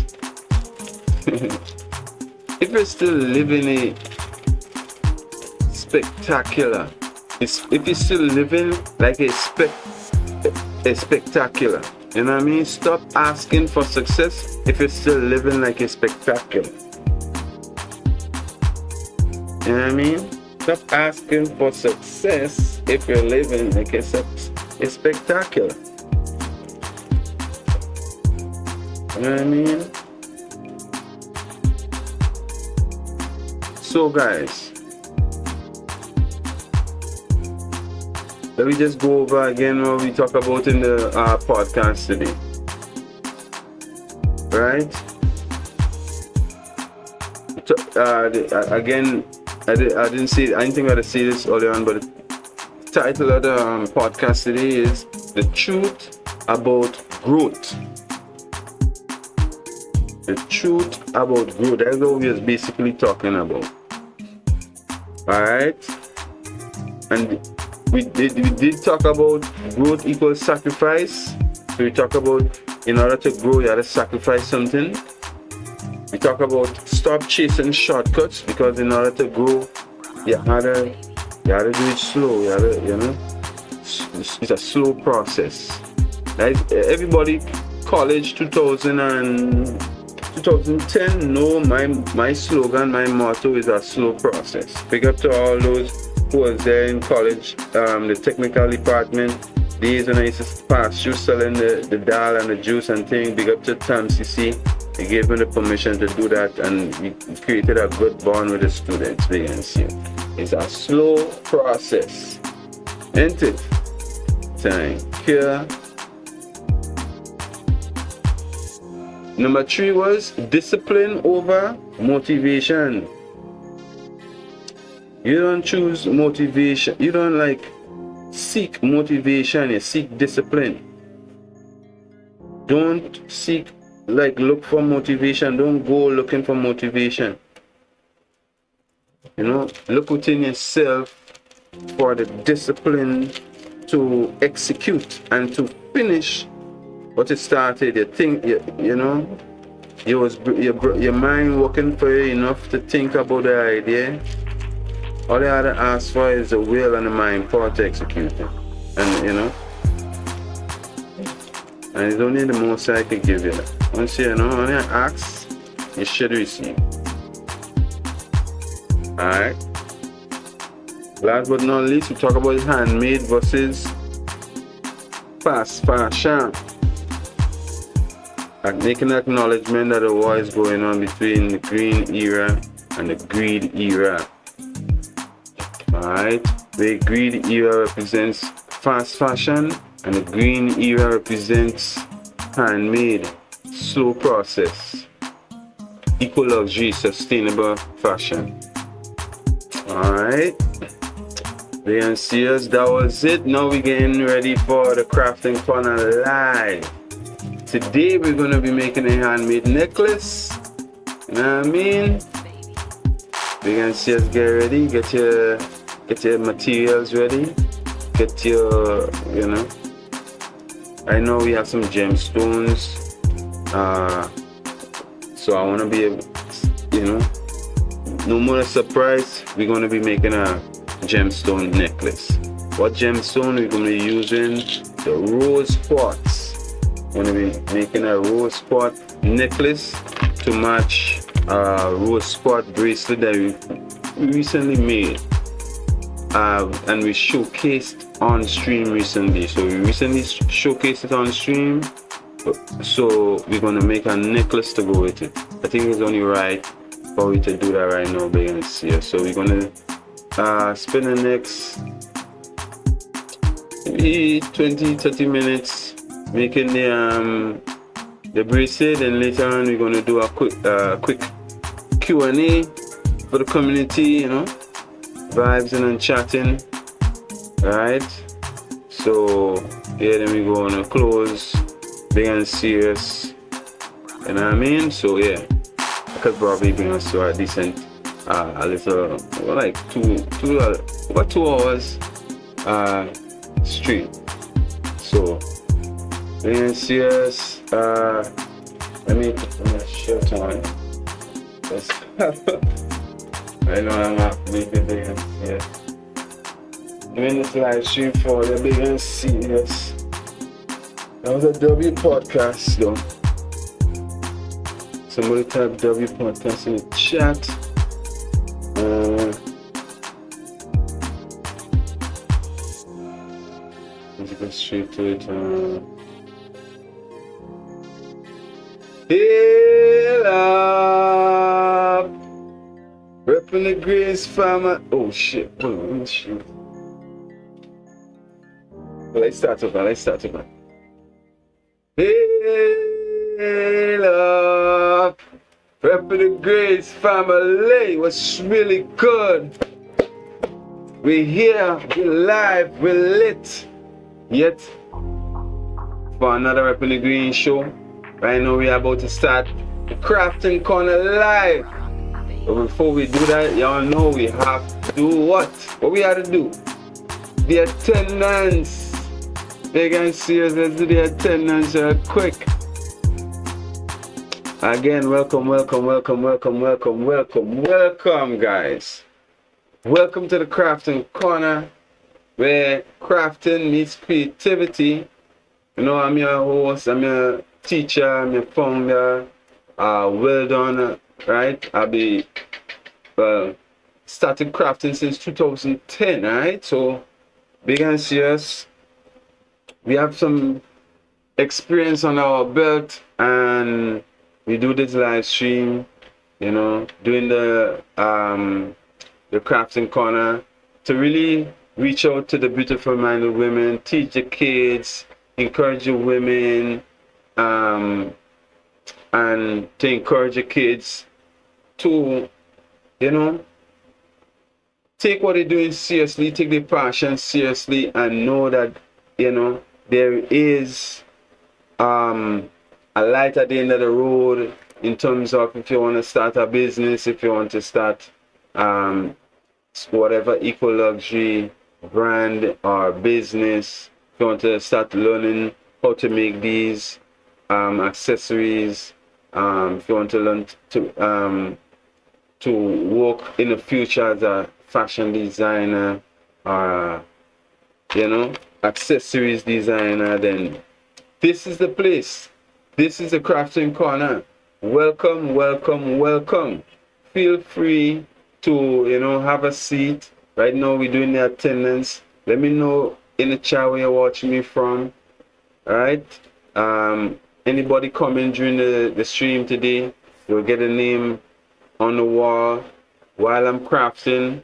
B: If you're still living a spectacular, if you're still living like a spectacular, you know what I mean? Stop asking for success if you're still living like a spectacular. You know what I mean? Stop asking for success if you're living like a spectacular. You know what I mean? So guys, let me just go over again what we talk about in the podcast today. Right? Again, I didn't think I had to say this earlier on, but the title of the podcast today is The Truth About Growth. The truth about growth. That's what we are basically talking about. Alright? And we did talk about growth equals sacrifice. So we talk about in order to grow, you have to sacrifice something. We talk about stop chasing shortcuts, because in order to grow, you have to do it slow. It's a slow process. Like everybody, college 2010, no, my slogan, my motto is a slow process. Big up to all those who was there in college, the technical department, days when I used to pass through selling the dal and the juice and things. Big up to Tam CC. He gave me the permission to do that, and we created a good bond with the students. Big and see. It's a slow process. Ain't it? Thank you. Number 3 was discipline over motivation. You don't choose motivation. You don't seek motivation. You seek discipline. Don't seek look for motivation. Don't go looking for motivation. You know, look within yourself for the discipline to execute and to finish what you started. You think, you know, your mind working for you enough to think about the idea. All you have to ask for is the will and the mind power to execute it. And you know, and it's only the most I can give you that. Once you know, when you ask, you should receive. Alright. Last but not least, we talk about handmade versus fast fashion. And making acknowledgement that the war is going on between the green era and the greed era. Alright. The greed era represents fast fashion, and the green era represents handmade, slow process, eco luxury, sustainable fashion. Alright. Being serious, that was it. Now we're getting ready for the crafting corner live. Today we're going to be making a handmade necklace. You know what I mean? Being serious, get ready. Get your materials ready. Get your, you know, I know we have some gemstones. So I want to be able, no more surprise. We're going to be making a gemstone necklace. What gemstone we're going to be using? The rose quartz. We're going to be making a rose quartz necklace to match a rose quartz bracelet that we recently made. And we showcased on stream recently. So we recently showcased it on stream. So we're gonna make a necklace to go with it. I think it's only right for we to do that right now, big and see. So we're gonna spend the next maybe 20-30 minutes making the bracelet, and later on we're gonna do a quick Q&A for the community, vibes and chatting. Alright, so yeah, then we go on a close, big and serious, you know what I mean? So yeah, I could probably bring us to a decent a little, like about 2 hours stream. So big and serious. Let me put my shirt on. I know I'm not big and serious. I'm in this live stream for the big and serious. That was a W podcast, though. Somebody type W podcast in the chat. Let's go straight to it. Hail up! Repping the Grace Farmer. Oh shit. Oh shit. Let's start over. Hail up! Repping the Grace Family. What's really good? We're here, we're live, we're lit. Yet for another Repping the Green show. Right now we're about to start the Crafting Corner live. But before we do that, y'all know we have to do what? What we have to do? The attendance. Big and serious, let's do the attendance quick. Again, welcome, guys. Welcome to the Crafting Corner, where crafting meets creativity. I'm your host, I'm your teacher, I'm your founder. Well done, right? I'll be started crafting since 2010, right? So big and serious. We have some experience on our belt, and we do this live stream, doing the Crafting Corner to really reach out to the beautiful minded women, teach the kids, encourage the women, and to encourage the kids to, take what they're doing seriously, take their passion seriously, and know that, there is a light at the end of the road in terms of if you want to start a business, if you want to start whatever eco luxury brand or business, if you want to start learning how to make these accessories, if you want to learn to work in the future as a fashion designer or accessories designer, then this is the place. This is the Crafting Corner. Welcome. Feel free to have a seat. Right now we're doing the attendance. Let me know in the chat where you're watching me from. Alright, anybody coming during the stream today, you'll get a name on the wall while I'm crafting.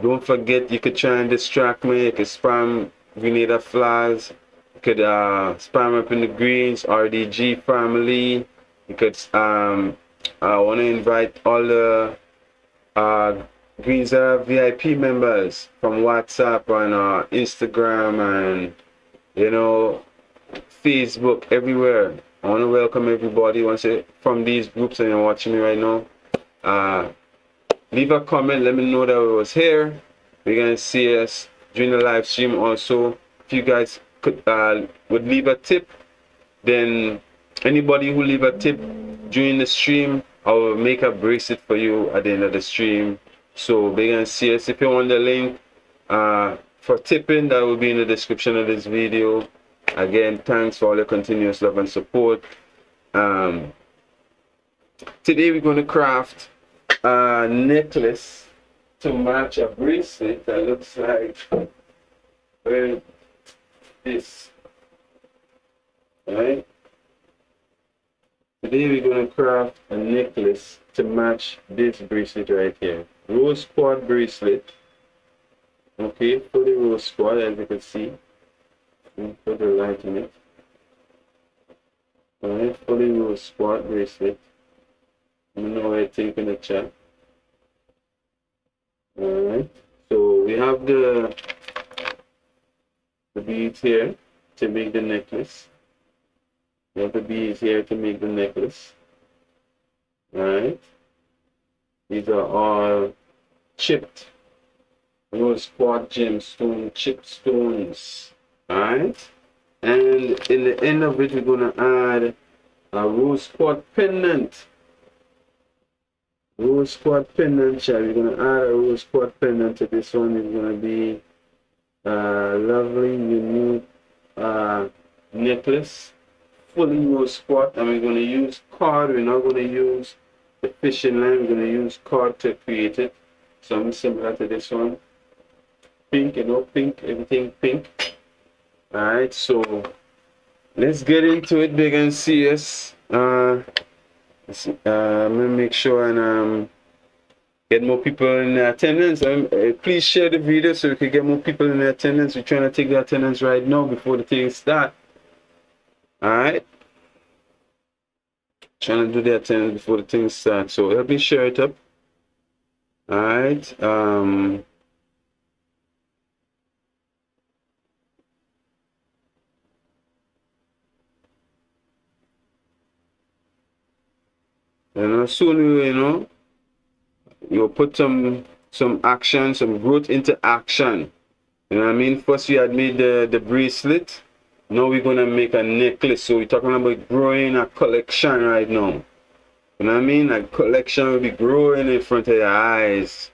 B: Don't forget, you could try and distract me. You could spam Grenada Flowers. You could spam up in the Greens, RDG family. You could I want to invite all the Greens VIP members from WhatsApp and Instagram and Facebook, everywhere. I want to welcome everybody from these groups, and you're watching me right now. Leave a comment, let me know that we was here. We're gonna see us during the live stream also. If you guys would leave a tip, then anybody who leave a tip during the stream, I will make a bracelet for you at the end of the stream. So big and serious. If you want the link for tipping, that will be in the description of this video. Again, thanks for all your continuous love and support. Today we're going to craft a necklace to match a bracelet that looks like this. Alright? Today we're going to craft a necklace to match this bracelet right here. Rose quartz bracelet. Okay, fully rose quartz, as you can see. Put the light in it. Alright, fully rose quartz bracelet. Let me know what you think in the chat. Alright, so we have the beads here to make the necklace. We have the beads here to make the necklace. Alright, these are all chipped rose quartz gemstone chip stones. Alright, and in the end of it, we're going to add a rose quartz pendant. Rose quartz pendant, child. We're going to add a rose quartz pendant to this one. It's going to be a lovely, unique necklace, fully rose quartz. And we're going to use cord. We're not going to use the fishing line. We're going to use cord to create it. Something similar to this one. Pink, you know, pink, everything pink. Alright, so let's get into it, big and serious. I'm gonna make sure and get more people in attendance. Please share the video so we can get more people in attendance. We're trying to take the attendance right now before the thing start. Alright, trying to do the attendance before the thing starts, so help me share it up. Alright, soon you'll put some action, some growth into action. You know what I mean? First we had made the bracelet. Now we're gonna make a necklace. So we're talking about growing a collection right now. You know what I mean? A collection will be growing in front of your eyes,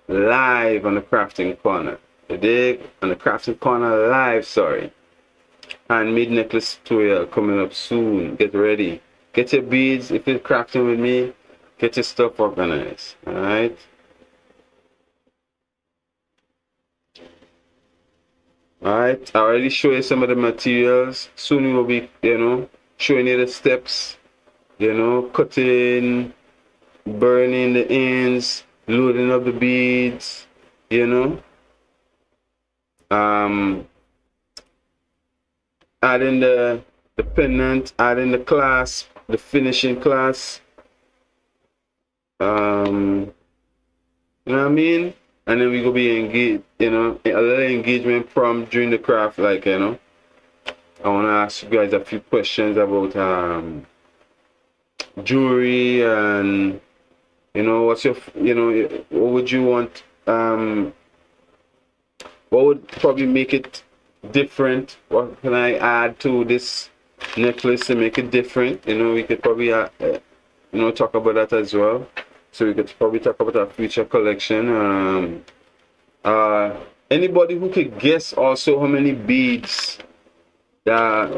B: live on the crafting corner. Today on the crafting corner live, sorry. Handmade necklace tutorial coming up soon. Get ready. Get your beads. If you're crafting with me, get your stuff organized. Alright? Alright, I already showed you some of the materials. Soon we will be, showing you the steps. Cutting, burning the ends, loading up the beads, adding the pendant, adding the clasp, the finishing clasp. You know what I mean? And then we gonna be engaged, a little engagement from during the craft, like, I wanna ask you guys a few questions about jewelry and what's your, what would you want, what would probably make it different? What can I add to this necklace to make it different? We could probably talk about that as well. So we could probably talk about our future collection. Anybody who could guess also how many beads that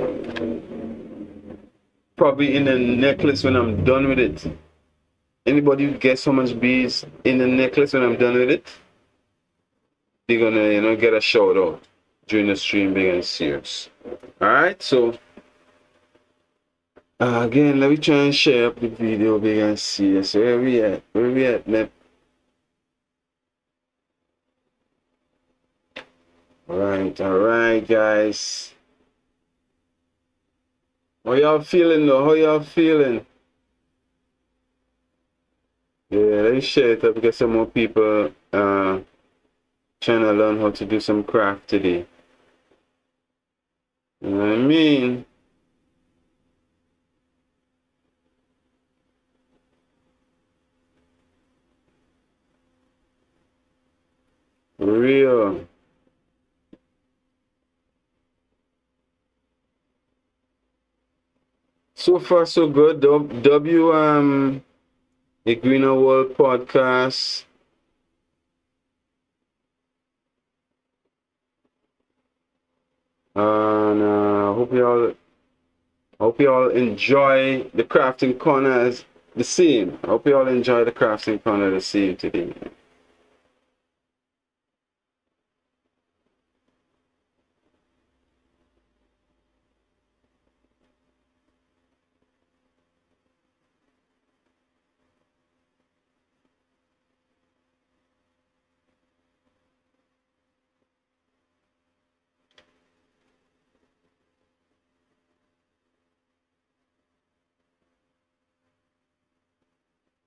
B: probably in the necklace when I'm done with it? Anybody who guess how much beads in the necklace when I'm done with it? They're gonna get a shout out during the stream, big and serious. Alright, so again, let me try and share up the video, big and serious. Where we at? Where we at, man? Alright, guys. How y'all feeling though? How y'all feeling? Yeah, let me share it up, get some more people trying to learn how to do some craft today. You know what I mean? For real. So far so good. The Greener World podcast. And hope you all enjoy the crafting corners the same. I hope you all enjoy the crafting corner the same today.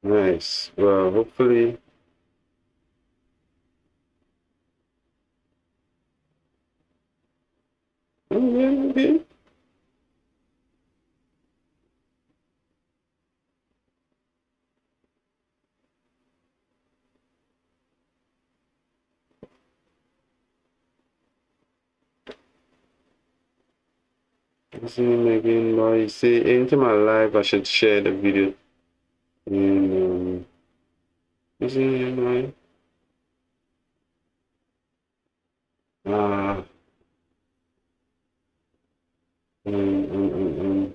B: Nice. Well, hopefully. Okay. This is Megan Boy. See, into my life, I should share the video. This is my. Ah. Um, um, um, um.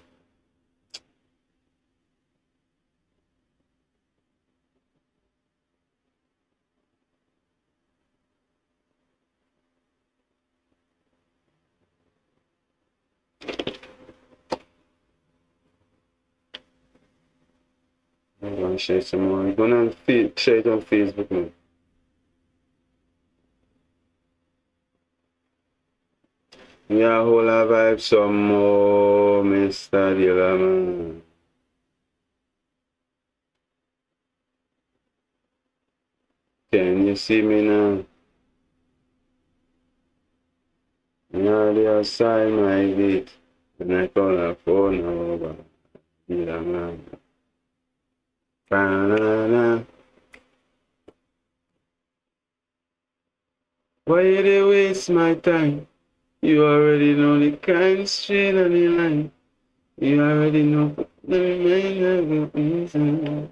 B: I'm gonna share some more. I'm gonna share it on Facebook now. Yeah, whole vibe some more, Mr. Dealer, man. Can you see me now? Now the outside my gate. When I call her phone over. Dealer, man. Ba-na-na. Why you dey waste my time? You already know the kind straight on the line. You already know the remainder of reason.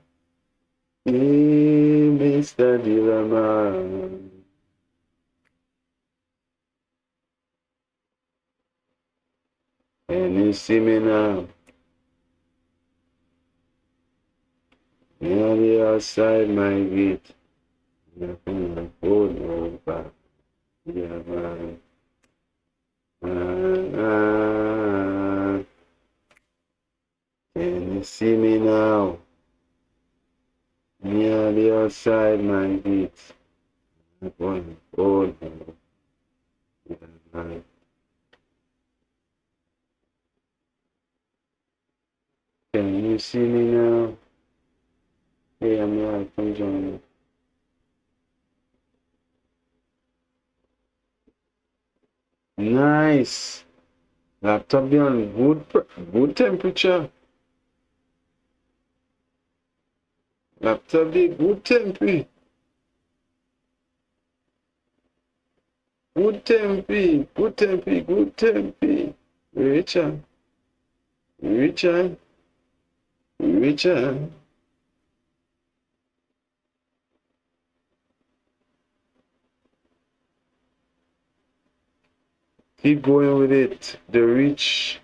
B: Hey, Mr. Dealer, man. Can you see me now? Now the outside my gate. Nothing like phone over. Yeah, man. Can you see me now? Near the outside my gate. One phone over. Yeah, man. Can you see me now? Hey, I'm live. Come join me. Nice. Laptop be on good temperature. Laptop be good temperature. Good temperature. Good temperature. Good temperature. Richard. Richard. Richard. Keep going with it. The reach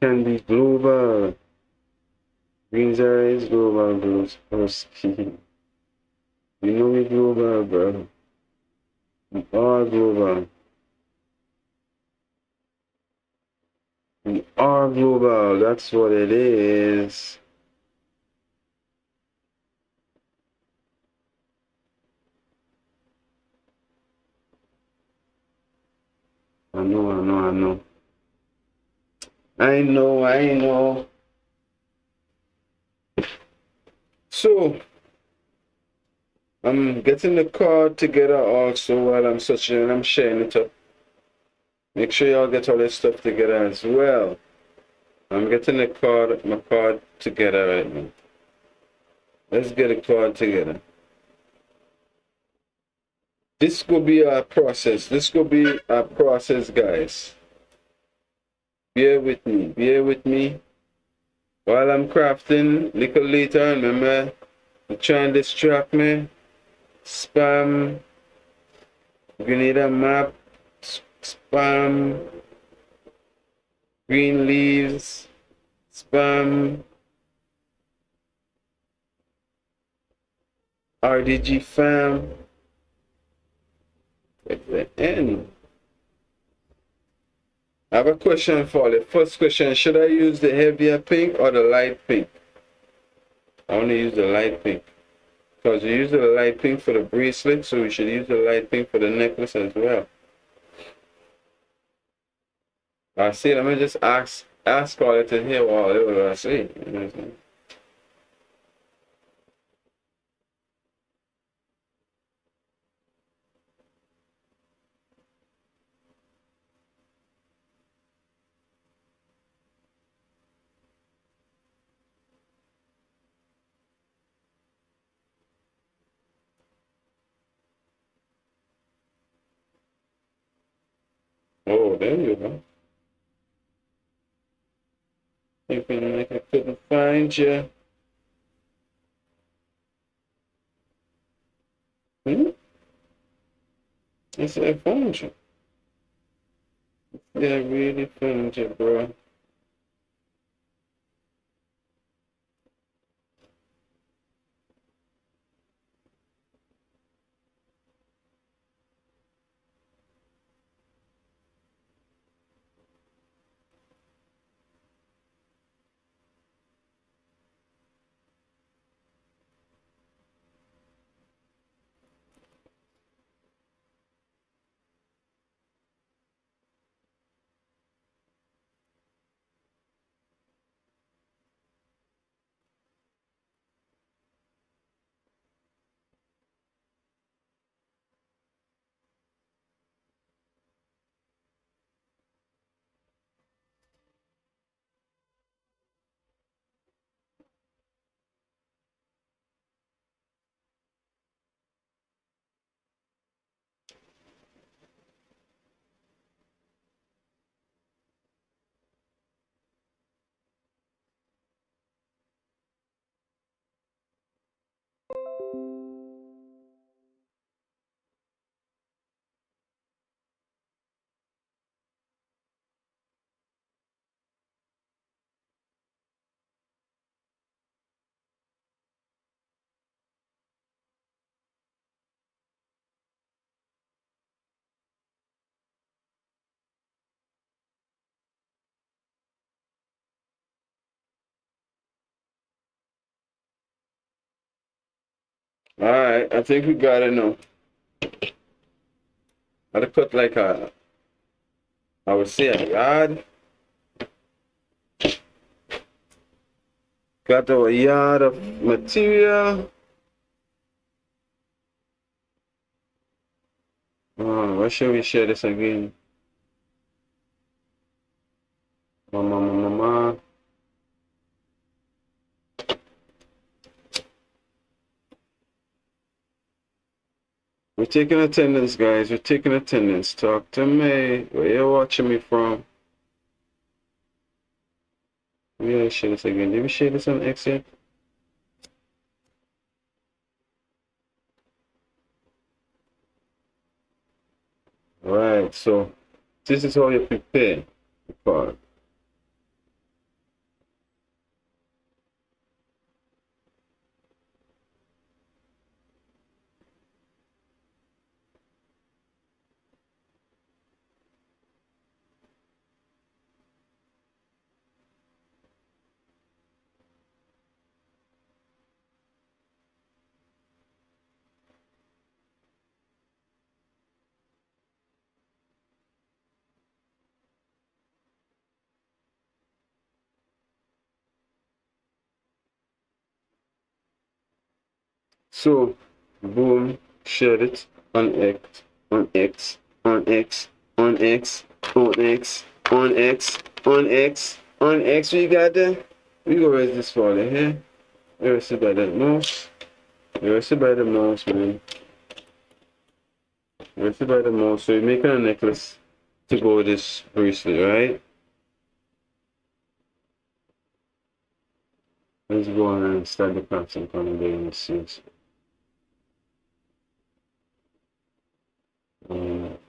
B: can be global. Greens are is global, bro. You know we global, bro. We are global. We are global. That's what it is. I know. I know. So, I'm getting the card together also while I'm searching and I'm sharing it up. Make sure y'all get all this stuff together as well. I'm getting my card together right now. Let's get a card together. This could be a process. Guys. Bear with me. While I'm crafting, little later, remember, you try and distract me. Spam, grenada map, spam, green leaves, spam, RDG fam. At the end. I have a question for you. First question, should I use the heavier pink or the light pink? I want to use the light pink. Because you use the light pink for the bracelet, so we should use the light pink for the necklace as well. I see, let me just ask all it to hear what I say. You know what I'm saying? Oh, there you go. Thinking like I couldn't find you. Hmm? I said I found you. Yeah, I really found you, bro. Alright, I think we got it now. I'll cut like I would say a yard. Got our yard of material. Where should we share this again? Mama. We're taking attendance, guys. We're taking attendance. Talk to me. Where you watching me from? We gotta share this again. Did we share this on X yet? Right, so this is how you prepare the card. So, boom, share it on X, on X, on X, on X, on X, on X, on X, on X. We got that. We go raise this for here. Erase it by the mouse. Erase it by the mouse, man. Erase it by the mouse. So you're making a necklace to go with this bracelet, right? Let's go on and start the crafts and come and do in the series.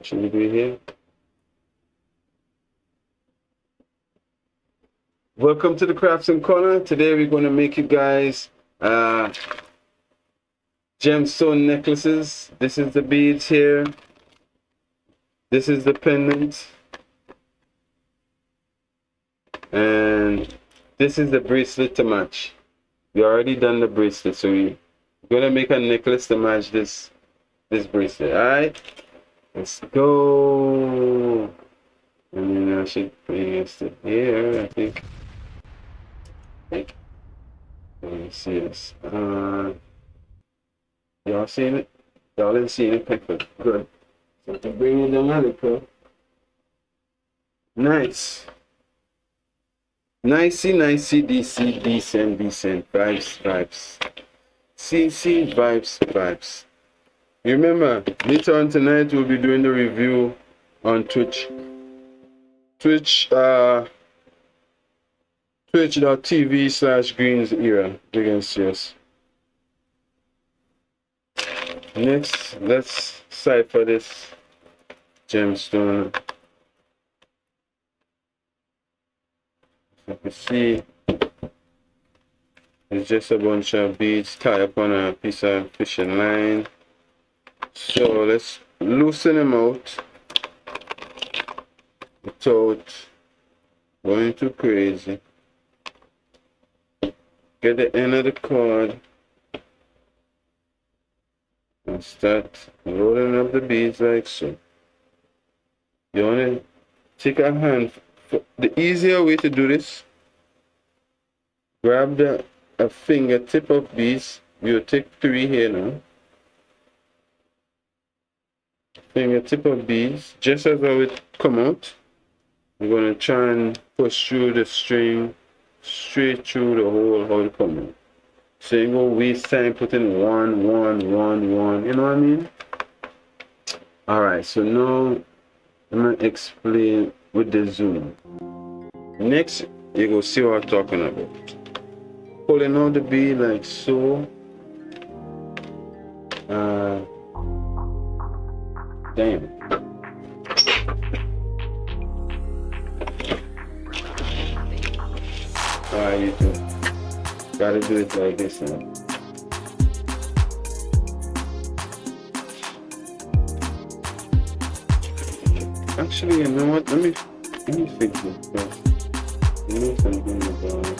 B: Should we do it here? Welcome to the Crafts and Corner. Today we're going to make you guys gemstone necklaces. This is the beads here. This is the pendant. And this is the bracelet to match. We already done the bracelet, so we're going to make a necklace to match this bracelet. Alright? Let's go. And then I should bring it to here, I think. Let me see this. Y'all seen it? Y'all didn't see it? Perfect. Good. So to bring it down a little. Nice. Nicey, DC, decent. Vibes. CC, vibes. Remember, later on tonight we'll be doing the review on Twitch. Twitch.tv/greensera. You can see us. Next, let's cipher this gemstone. You can see it's just a bunch of beads tied up on a piece of fishing line. So let's loosen them out without going too crazy. Get the end of the cord and start rolling up the beads like so. You want to take a hand. The easier way to do this, grab a fingertip of beads. We'll take 3 here now. Fingertip of beads, just as how it come out. I'm gonna try and push through the string straight through the hole how it come out. So you go waste time putting one. You know what I mean? Alright, so now I'm gonna explain with the zoom. Next, you go see what I'm talking about. Pulling out the bead like so. Damn. Alright, you too. Gotta do it like this now. Actually, you know what? Let me fix it first. You know something about it.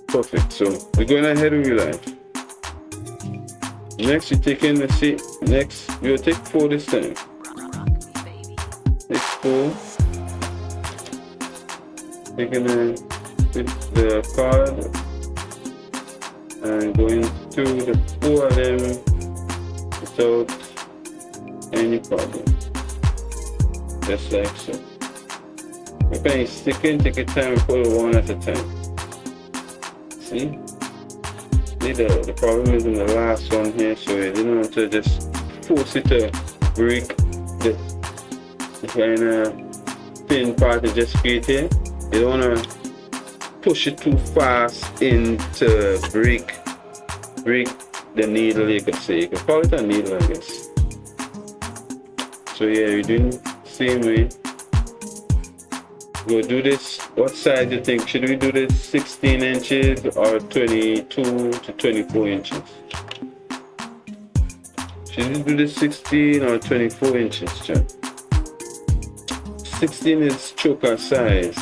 B: Perfect. So we're going ahead with your life. Next, you're taking the seat. Next, you'll take 4 this time. Take 4. Taking the card and going through the 4 of them without any problem. Just like so. If you're sticking, take your time and pull 1 at a time. See? The problem is in the last one here, so you don't want to just force it to break the kind of thin part to just create here. You don't want to push it too fast in to break the needle, you could say. You could call it a needle, I guess. So yeah, you're doing the same way. We'll do this. What size do you think? Should we do this 16 inches or 22 to 24 inches? Should we do this 16 or 24 inches, John? 16 is choker size.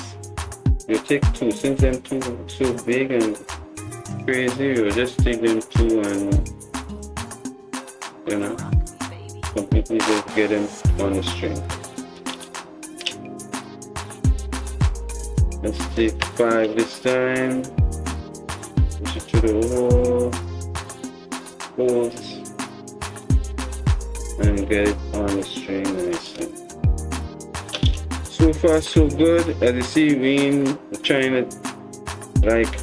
B: You take 2. Since them 2 are so big and crazy, you just take them 2 and, you know, completely just get them on the string. Let's take 5 this time. Push it to the wall. holes and get it on the string nicely. So far so good. As you see, we're trying to, like,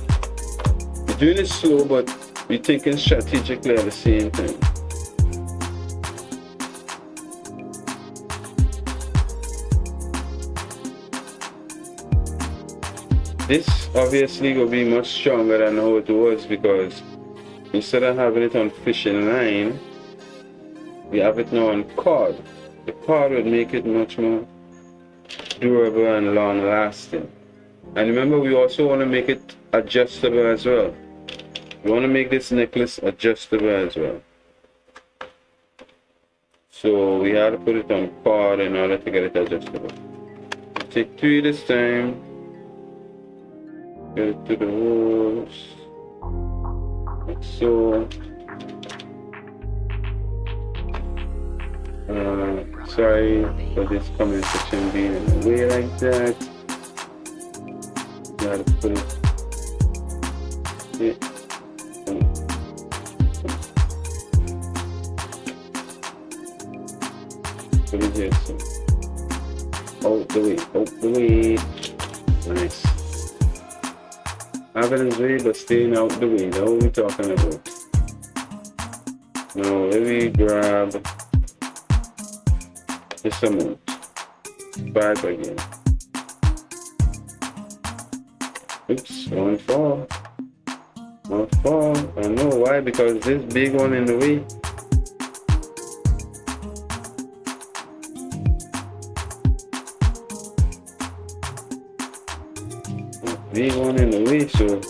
B: we're doing it slow, but we're thinking strategically at the same time. This obviously will be much stronger than how it was, because instead of having it on fishing line, we have it now on cord. The cord would make it much more durable and long lasting. And remember, we also want to make it adjustable as well. We want to make this necklace adjustable as well. So we had to put it on cord in order to get it adjustable. Take 3 this time. Get it to the holes, like so. Sorry for this comment section being in the way like that. Gotta put it. Yeah. Put it here. So. Out the way, out the way. Nice. Having way, but staying out the way. That's what we're talking about. Now, let me grab this amount. Back again. Oops, one fall. One fall. I know why, because this big one in the way. Big one in the way, so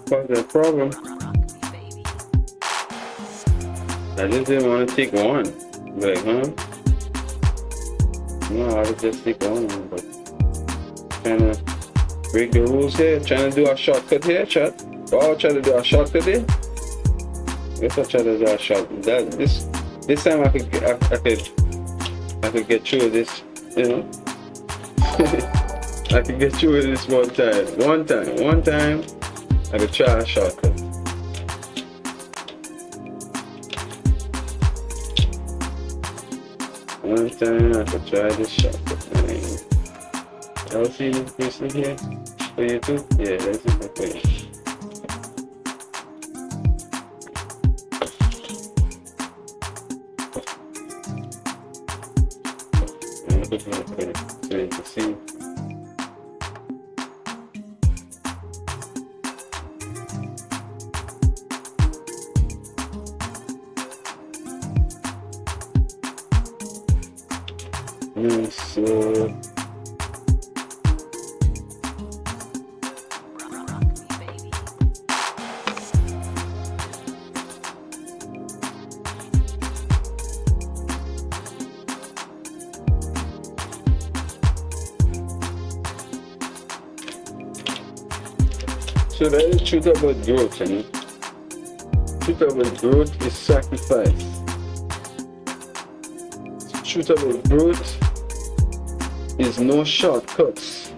B: cause that problem. I just didn't want to take one. Like, huh? No, I would just take one, but trying to break the rules here, trying to do a shortcut here, chat. Oh, try to do a shortcut here. Guess I'll try to do a shortcut. This time I could get through this, you know. I can get through with this one time. I could try a shortcut. One time I could try this shortcut. Y'all see this here? For you too? Yeah, that's it for you. So you can see. So that is the truth about growth, you know. Truth about growth is sacrifice. Truth about growth is no shortcuts.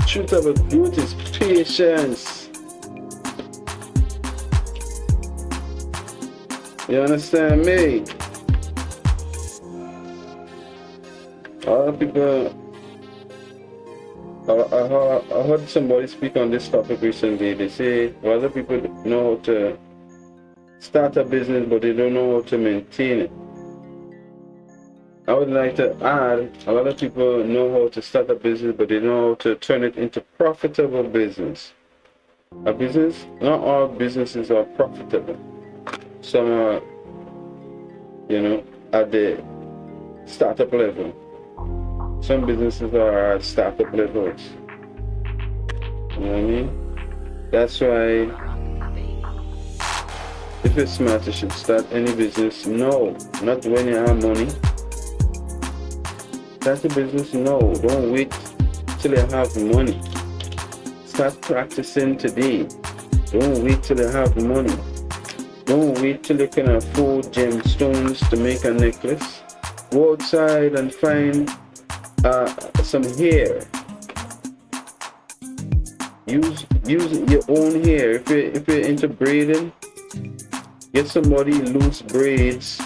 B: Truth about growth is patience. You understand me? A lot of people, I heard somebody speak on this topic recently. They say a lot of people know how to start a business, but they don't know how to maintain it. I would like to add, a lot of people know how to start a business, but they know how to turn it into profitable business. A business, not all businesses are profitable. Some are, you know, at the startup level. Some businesses are at startup levels. You know what I mean? That's why, if you're smart, you should start any business. No, not when you have money. Start a business now. Don't wait till you have money. Start practicing today. Don't wait till you have money. Don't wait till you can afford gemstones to make a necklace. Go outside and find some hair. Use your own hair. If you're into braiding, Get somebody loose braids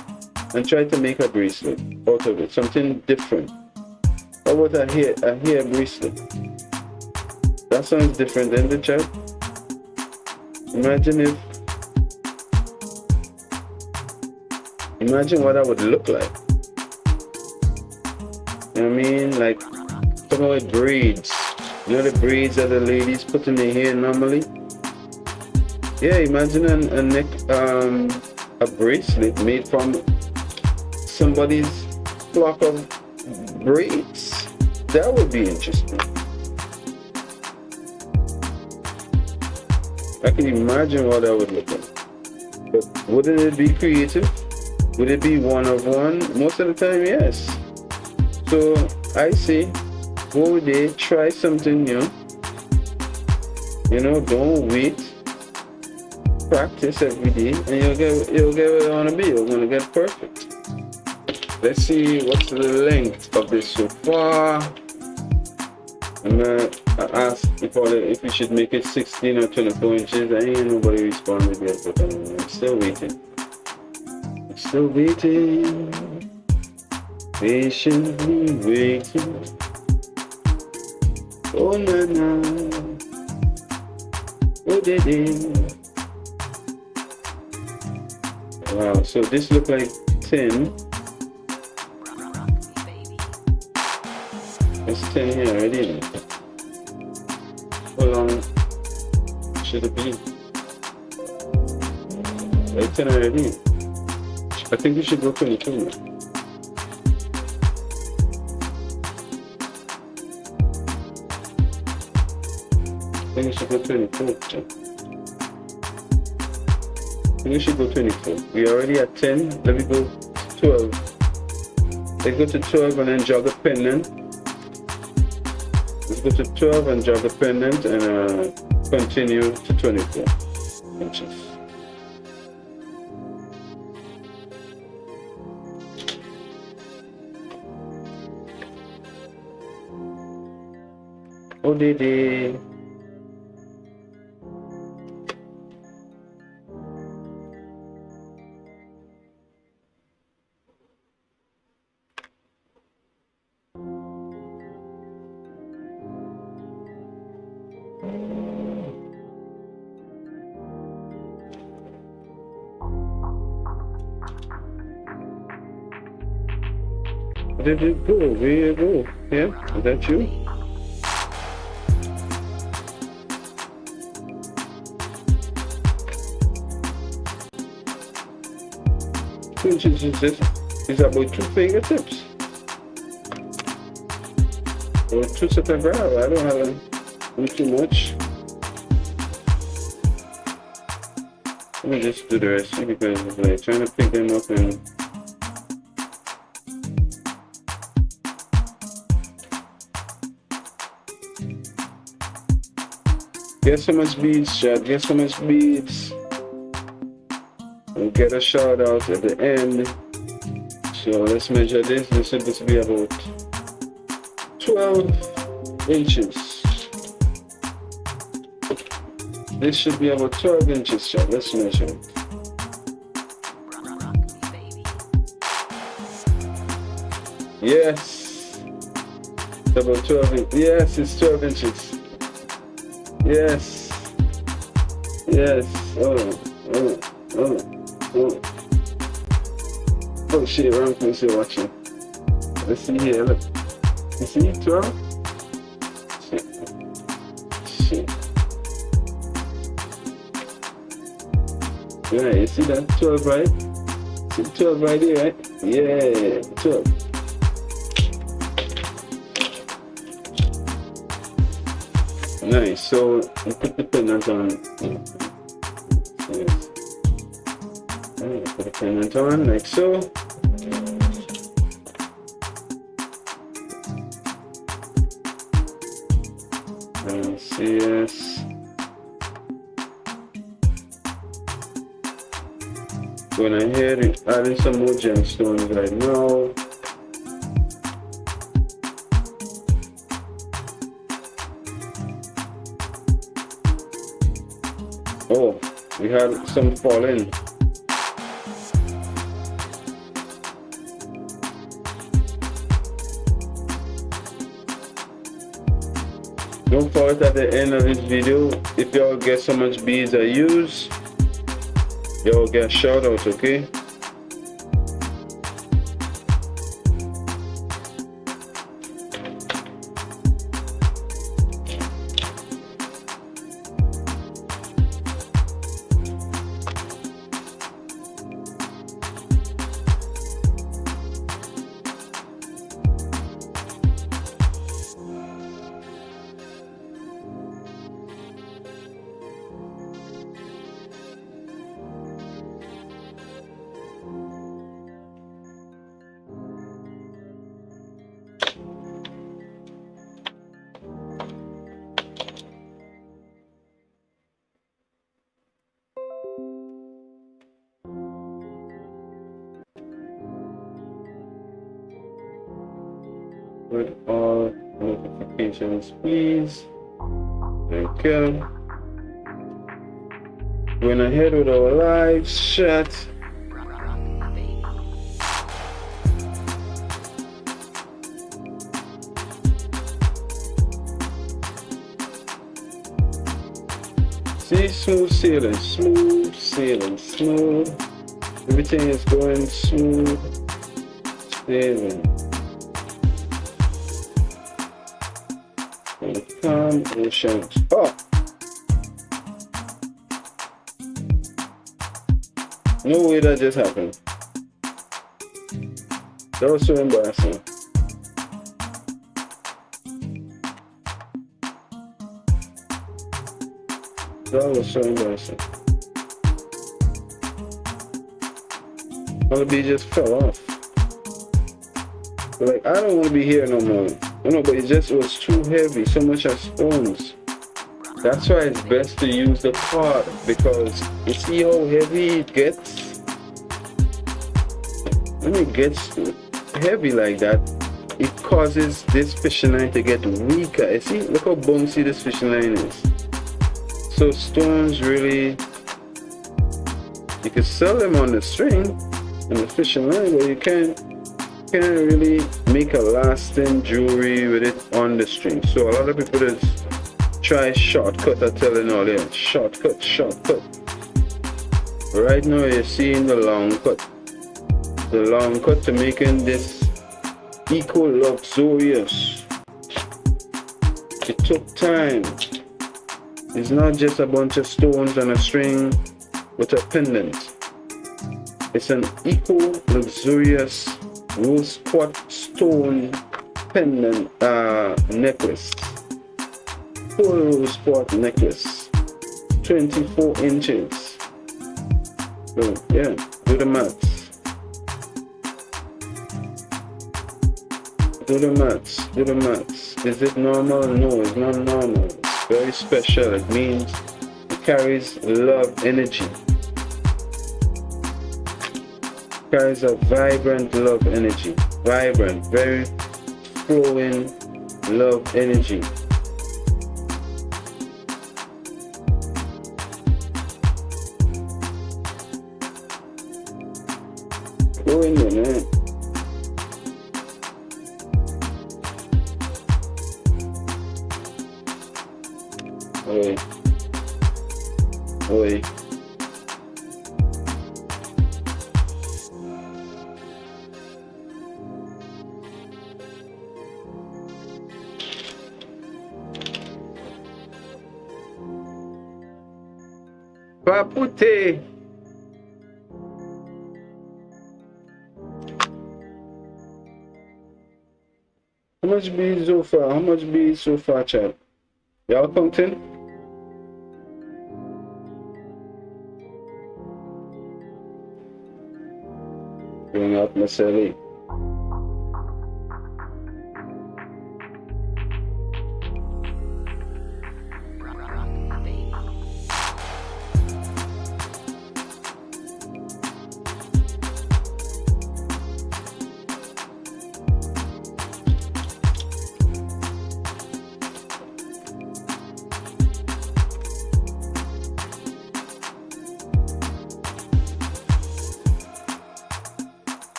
B: and try to make a bracelet out of it, something different. How about a hair bracelet? That sounds different than the chat. Imagine what that would look like. You know what I mean? Like, talking about braids. You know the braids that the ladies put in their hair normally? Yeah, imagine a neck, a bracelet made from somebody's flock of braids. That would be interesting. I can imagine what that would look like. But wouldn't it be creative? Would it be one of one? Most of the time, yes. So I say, go there, try something new. You know, don't wait. Practice every day, and you'll get where you want to be. You're gonna get perfect. Let's see what's the length of this so far. I'm gonna ask if we should make it 16 or 24 inches. I ain't nobody responded yet, but I'm still waiting. Still waiting, patiently waiting. Oh na na, oh did. Wow, so this look like 10. It's 10 here already. How long should it be? Like 10 already. I think we should go 22 now. I think we should go 22. We should go 24. We are already at 10. Let me go 12. Let's go to 12 and then jog a pendant. Let's go to 12 and jog a pendant and continue to 24 inches. Oh, Dede. Where did it go? Where you go? Yeah, is that you? Inches is this? It's about 2 fingertips. Or 2 sets of grab. I don't have to do too much. Let me just do the rest because it's like trying to pick them up and get so much beads, chat. Get so much beads. And get a shout out at the end. So let's measure this. This should be about 12 inches. This should be about 12 inches, chat. Let's measure it. Yes. It's about 12 inches. Yes, it's 12 inches. Yes. Yes. Oh shit, wrong place you're watching. Let's see here, look. You see 12? Shit. Yeah, you see that? 12, right? See 12 right here, right? Yeah, 12. Nice, so you put the pendant on. Yes. Put the pendant on like so. Yes. Going ahead and adding some more gemstones right now. Oh, We had some falling. Don't forget at the end of this video, if y'all guess how much beads I use, y'all get a shout out, okay? With all notifications, please. Thank you. Going ahead with our live chat. See, smooth sailing, smooth sailing, smooth. Everything is going smooth sailing. Calm oceans. Oh! No way that just happened. That was so embarrassing. That was so embarrassing. All the bee just fell off. But like, I don't want to be here no more. You know, but it was too heavy, so much as stones. That's why it's best to use the card, because you see how heavy it gets? When it gets heavy like that, it causes this fishing line to get weaker. You see, look how bouncy this fishing line is. So stones really, you can sell them on the string and the fishing line, but you can't really make a lasting jewelry with it on the string. So a lot of people just try shortcut. I tell you all there, shortcut. Right now you're seeing the long cut to making this eco luxurious. It took time. It's not just a bunch of stones and a string with a pendant. It's an eco luxurious rose quartz stone pendant necklace. Full rose quartz necklace. 24 inches. So yeah, do the maths. Do the maths. Is it normal? No, it's not normal. It's very special. It means it carries love energy. Carries a vibrant love energy. Vibrant, very flowing love energy. Go in there, man. Oi. Papute. How much beads so far? How much beads so far, chat? Y'all counting? Bring out my celly.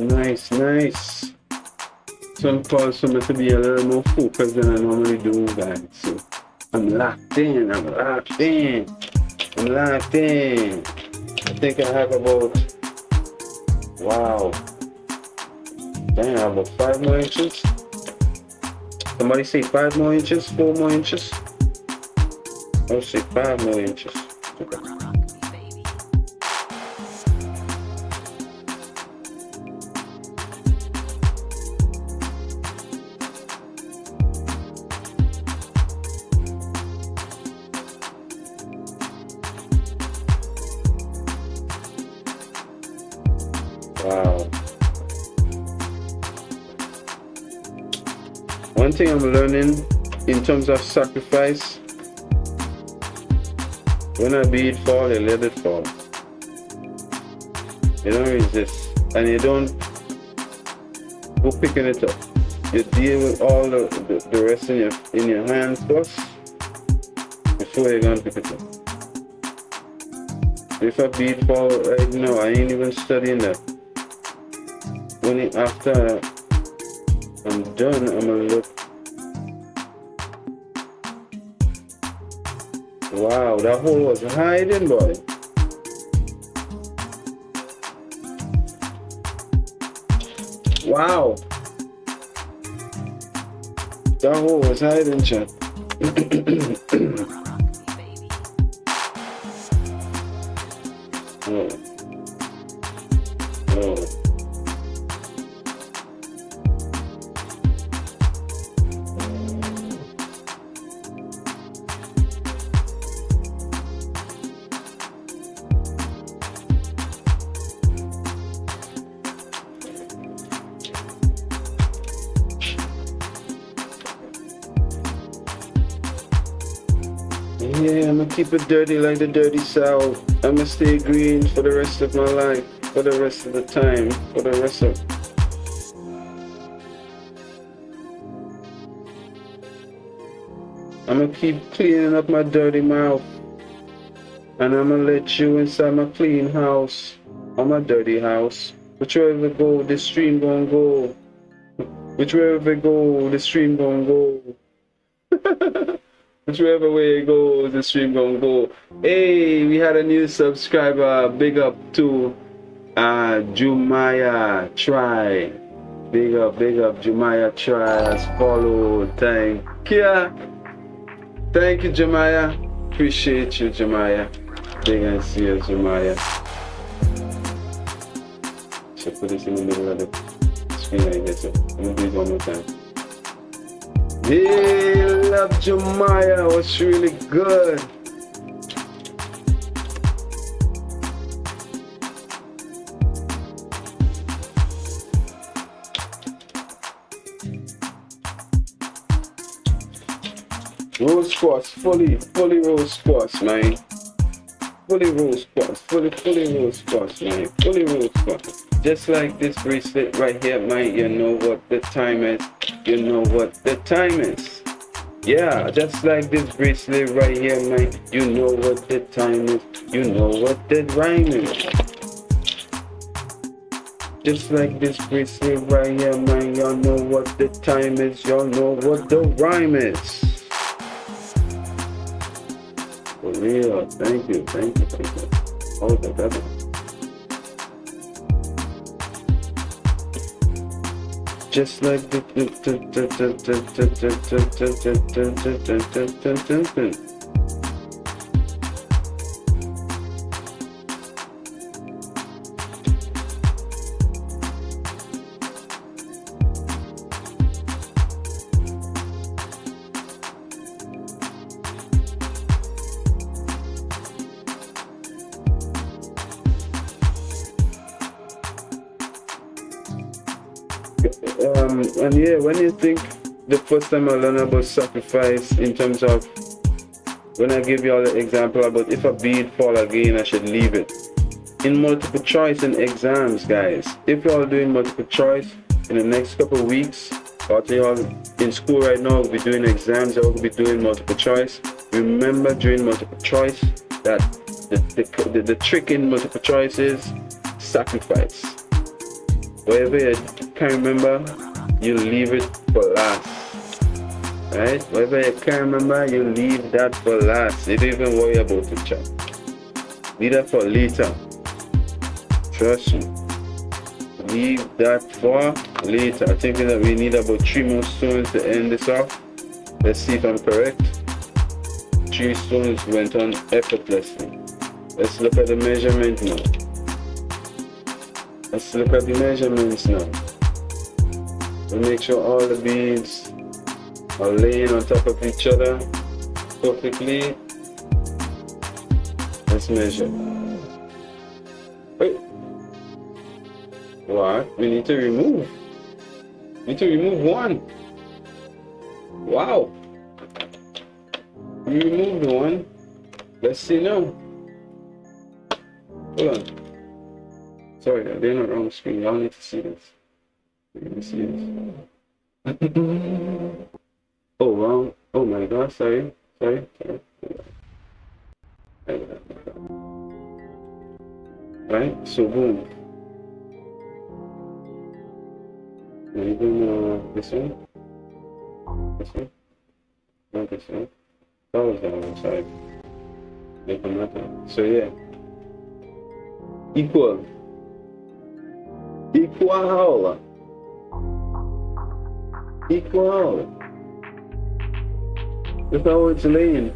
B: Nice, nice. Some calls for me to be a little more focused than I normally do, guys. So I'm locked in, I'm locked in, I'm locked in. I think I have about, wow, damn, I have about 5 more inches. Somebody say 5 more inches, 4 more inches. I'll say 5 more inches. Okay. Wow. One thing I'm learning in terms of sacrifice, when a bead fall, you let it fall. You don't resist. And you don't go picking it up. You deal with all the rest in your hands first before you're gonna pick it up. If a bead fall right now, I ain't even studying that. After I'm done, I'm gonna look. Wow, that hole was hiding, boy. Wow. That hole was hiding, chat. Oh. Oh. Yeah, I'm gonna keep it dirty like the dirty south. I'm gonna stay green for the rest of my life, for the rest of the time, for the rest of... I'm gonna keep cleaning up my dirty mouth. And I'm gonna let you inside my clean house, or my dirty house. Whichever it go, the stream gonna go. Whichever it go, the stream gonna go. Whichever way it goes, the stream gonna go. Hey, we had a new subscriber. Big up to Jumaya Try. Big up, Jumaya Try has followed. Thank you. Thank you, Jumaya. Appreciate you, Jumaya. Big and see you, Jumaya. So put this in the middle of the screen like this. I'm gonna do it one more time. Hey, love Jumaya, was really good. Rose quartz, fully rose quartz, man. Fully rose quartz, fully rose quartz, man. Fully rose quartz. Just like this bracelet right here, man. You know what the time is. You know what the time is. Yeah, just like this bracelet right here, man. You know what the time is. You know what the rhyme is. Just like this bracelet right here, man. Y'all know what the time is. Y'all know what the rhyme is. For real, thank you. Hold the better. Just like the and yeah, when you think the first time I learned about sacrifice in terms of when I give you all the example about if a bead fall again, I should leave it. In multiple choice in exams, guys, if you're all doing multiple choice in the next couple of weeks, or you're in school right now, we'll be doing exams, you'll be doing multiple choice. Remember during multiple choice that the trick in multiple choice is sacrifice. Whatever you can't remember, you leave it for last. Right? Whatever you can't remember, you leave that for last. You don't even worry about the chat. Leave that for later. Trust me. Leave that for later. I think that we need about 3 more stones to end this off. Let's see if I'm correct. 3 stones went on effortlessly. Let's look at the measurement now. Let's look at the measurements now. We make sure all the beads are laying on top of each other perfectly. Let's measure. Wait. What? We need to remove. We need to remove one. Wow. We removed one. Let's see now. Hold on. Sorry, they're not on the screen. Y'all need to see this. Let me see this. Oh, wrong. Oh my god, sorry. Sorry. Right? So, boom. Now you do this one. This one. Not this one. That was the other side. Make a matter. So, yeah. Equal. Equal. Equal. Look how it's laying.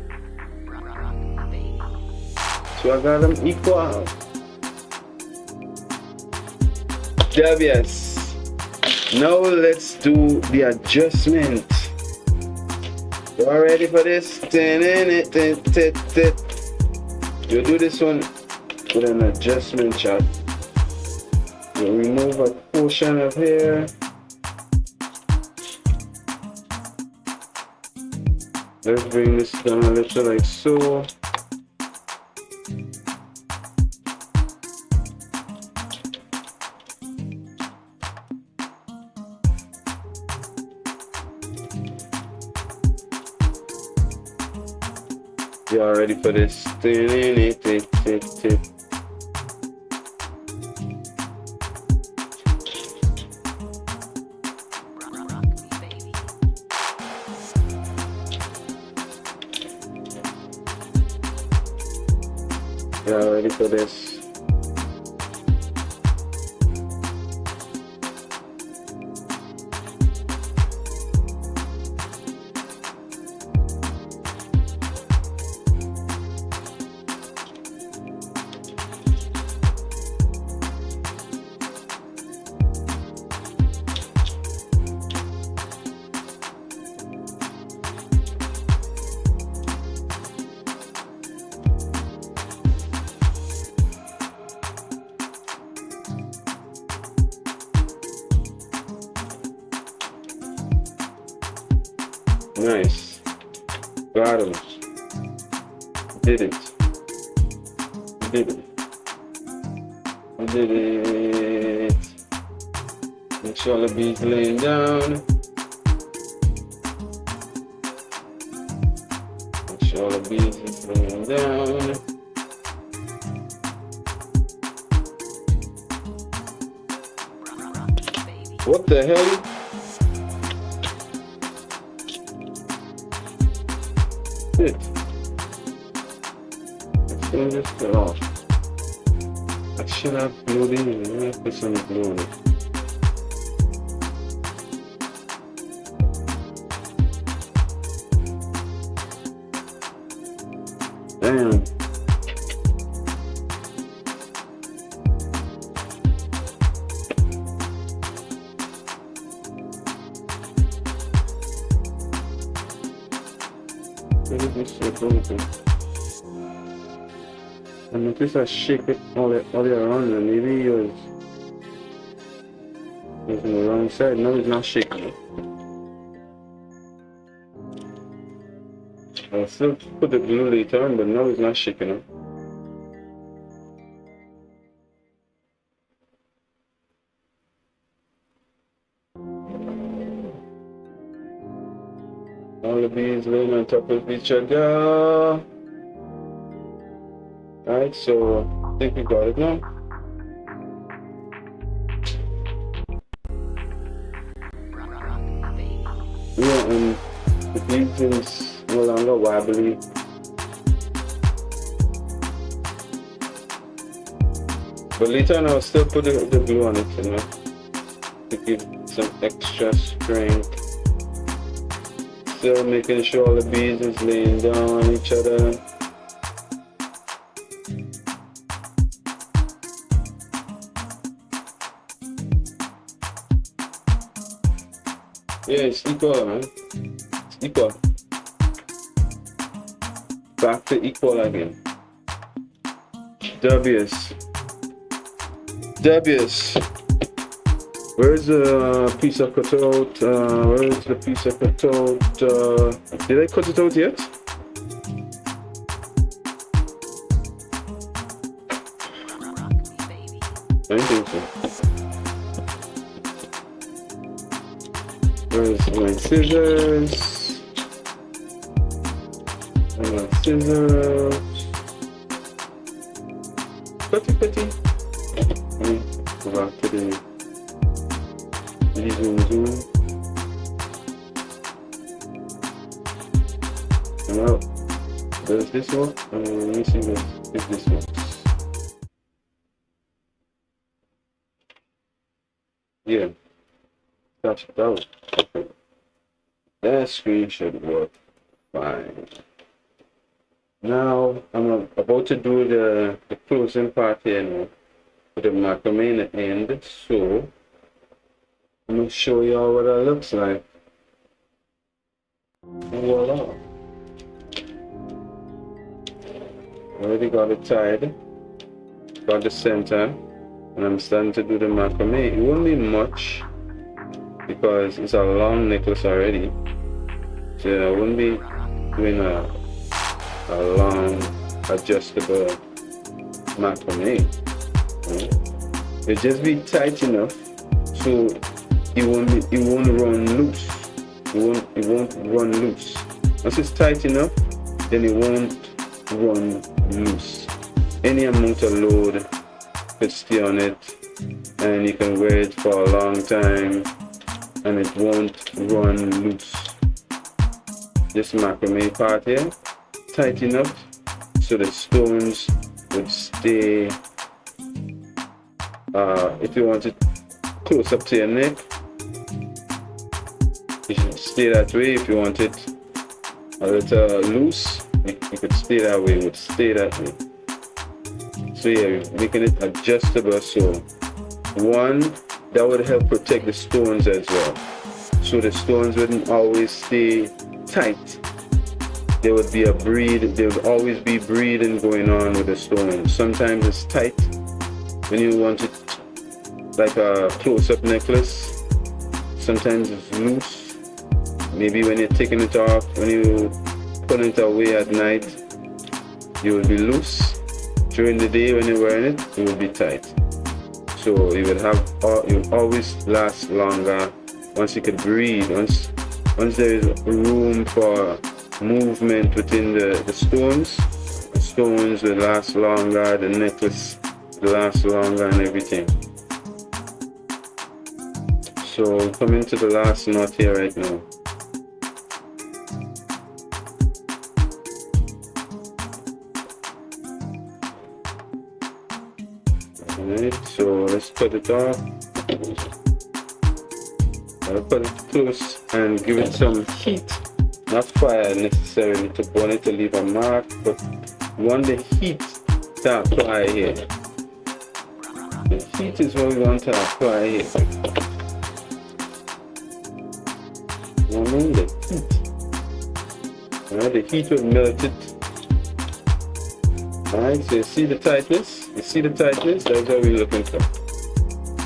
B: So I got them equal. Yes. Now let's do the adjustment. You all ready for this? You do this one with an adjustment chart. You remove a portion of hair. Let's bring this down a little like so. You all ready for this? Y'all ready for this? Nice. Got him. Did it. Did it. Did it. Make sure the beads laying down. Make sure the beads is laying down. What the hell? It. Let's turn this off. I should have glued in. Let me put some glue on it. Damn. Look at this shit open. And notice I shake it all the way around and maybe it was on the wrong side. No, it's not shaking. I'll still put the glue later on, but now it's not shaking up. All the beads laying on top of each other. Alright, so I think we got it now. The beads is no longer wobbly. But later on I'll still put the glue on it, you know, to give some extra strength. Still making sure all the beads is laying down on each other. Yeah, it's equal, man. It's equal. Back to equal again. W's. Where's the piece of cutout? Where is the piece of cutout? Did I cut it out yet? I don't think so. Where's my scissors? My scissors. Cutty. Go back to the zoom. Now, there's this one. Let me see if this one. Yeah, that's that. That screen should work fine. Now I'm about to do the closing part here now, with the macrame in the end. So I'm gonna show y'all what that looks like. Voila! Already got it tied. Got the center. And I'm starting to do the macrame. It won't be much because it's a long necklace already. So I won't be doing a long adjustable macrame. It'll just be tight enough so it won't run loose. It won't run loose. Once it's tight enough, then it won't run loose. Any amount of load could stay on it, and you can wear it for a long time and it won't run loose. This macrame part here, tight enough so the stones would stay. If you want it close up to your neck, you should stay that way. If you want it a little loose, you could stay that way. It would stay that way. So yeah, making it adjustable, so one, that would help protect the stones as well. So the stones wouldn't always stay tight. There would be there would always be breathing going on with the stones. Sometimes it's tight when you want it like a close-up necklace. Sometimes it's loose. Maybe when you're taking it off, when you put it away at night, you will be loose. During the day when you're wearing it, it will be tight. So you will always last longer once you can breathe. Once there is room for movement within the stones will last longer, the necklace will last longer and everything. So coming to the last knot here right now. Alright, so let's put it off. I'll put it close and give it some heat. Not fire necessarily to burn it to leave a mark, but we want the heat to apply here. The heat is what we want to apply here. The heat. Alright, the heat will melt it. Alright, so you see the tightness? You see the tightness? That's what we're looking for.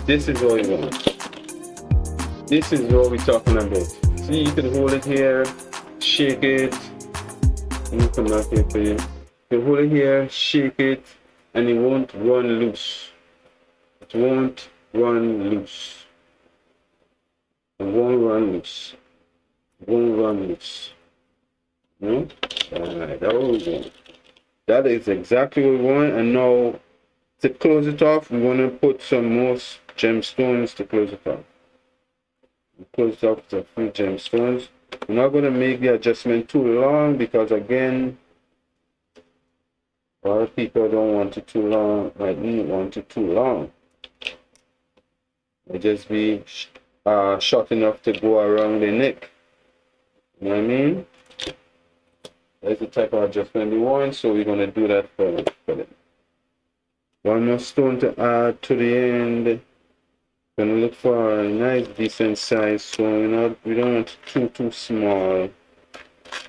B: This is what we want. This is what we're talking about. See, you can hold it here, shake it. Let me come back here for you. You can hold it here, shake it, and it won't run loose. It won't run loose. It won't run loose. It won't run loose. No? Alright, that's what we want. That is exactly what we want. And now, to close it off, we want to put some more gemstones to close it off. We close it off with a few gemstones. I'm not going to make the adjustment too long because again, a lot of people don't want it too long, might not want it too long. It just be short enough to go around the neck. You know what I mean? That's the type of adjustment we want, so we're going to do that for them. One more stone to add to the end. Gonna look for a nice decent size stone. We don't want it too small.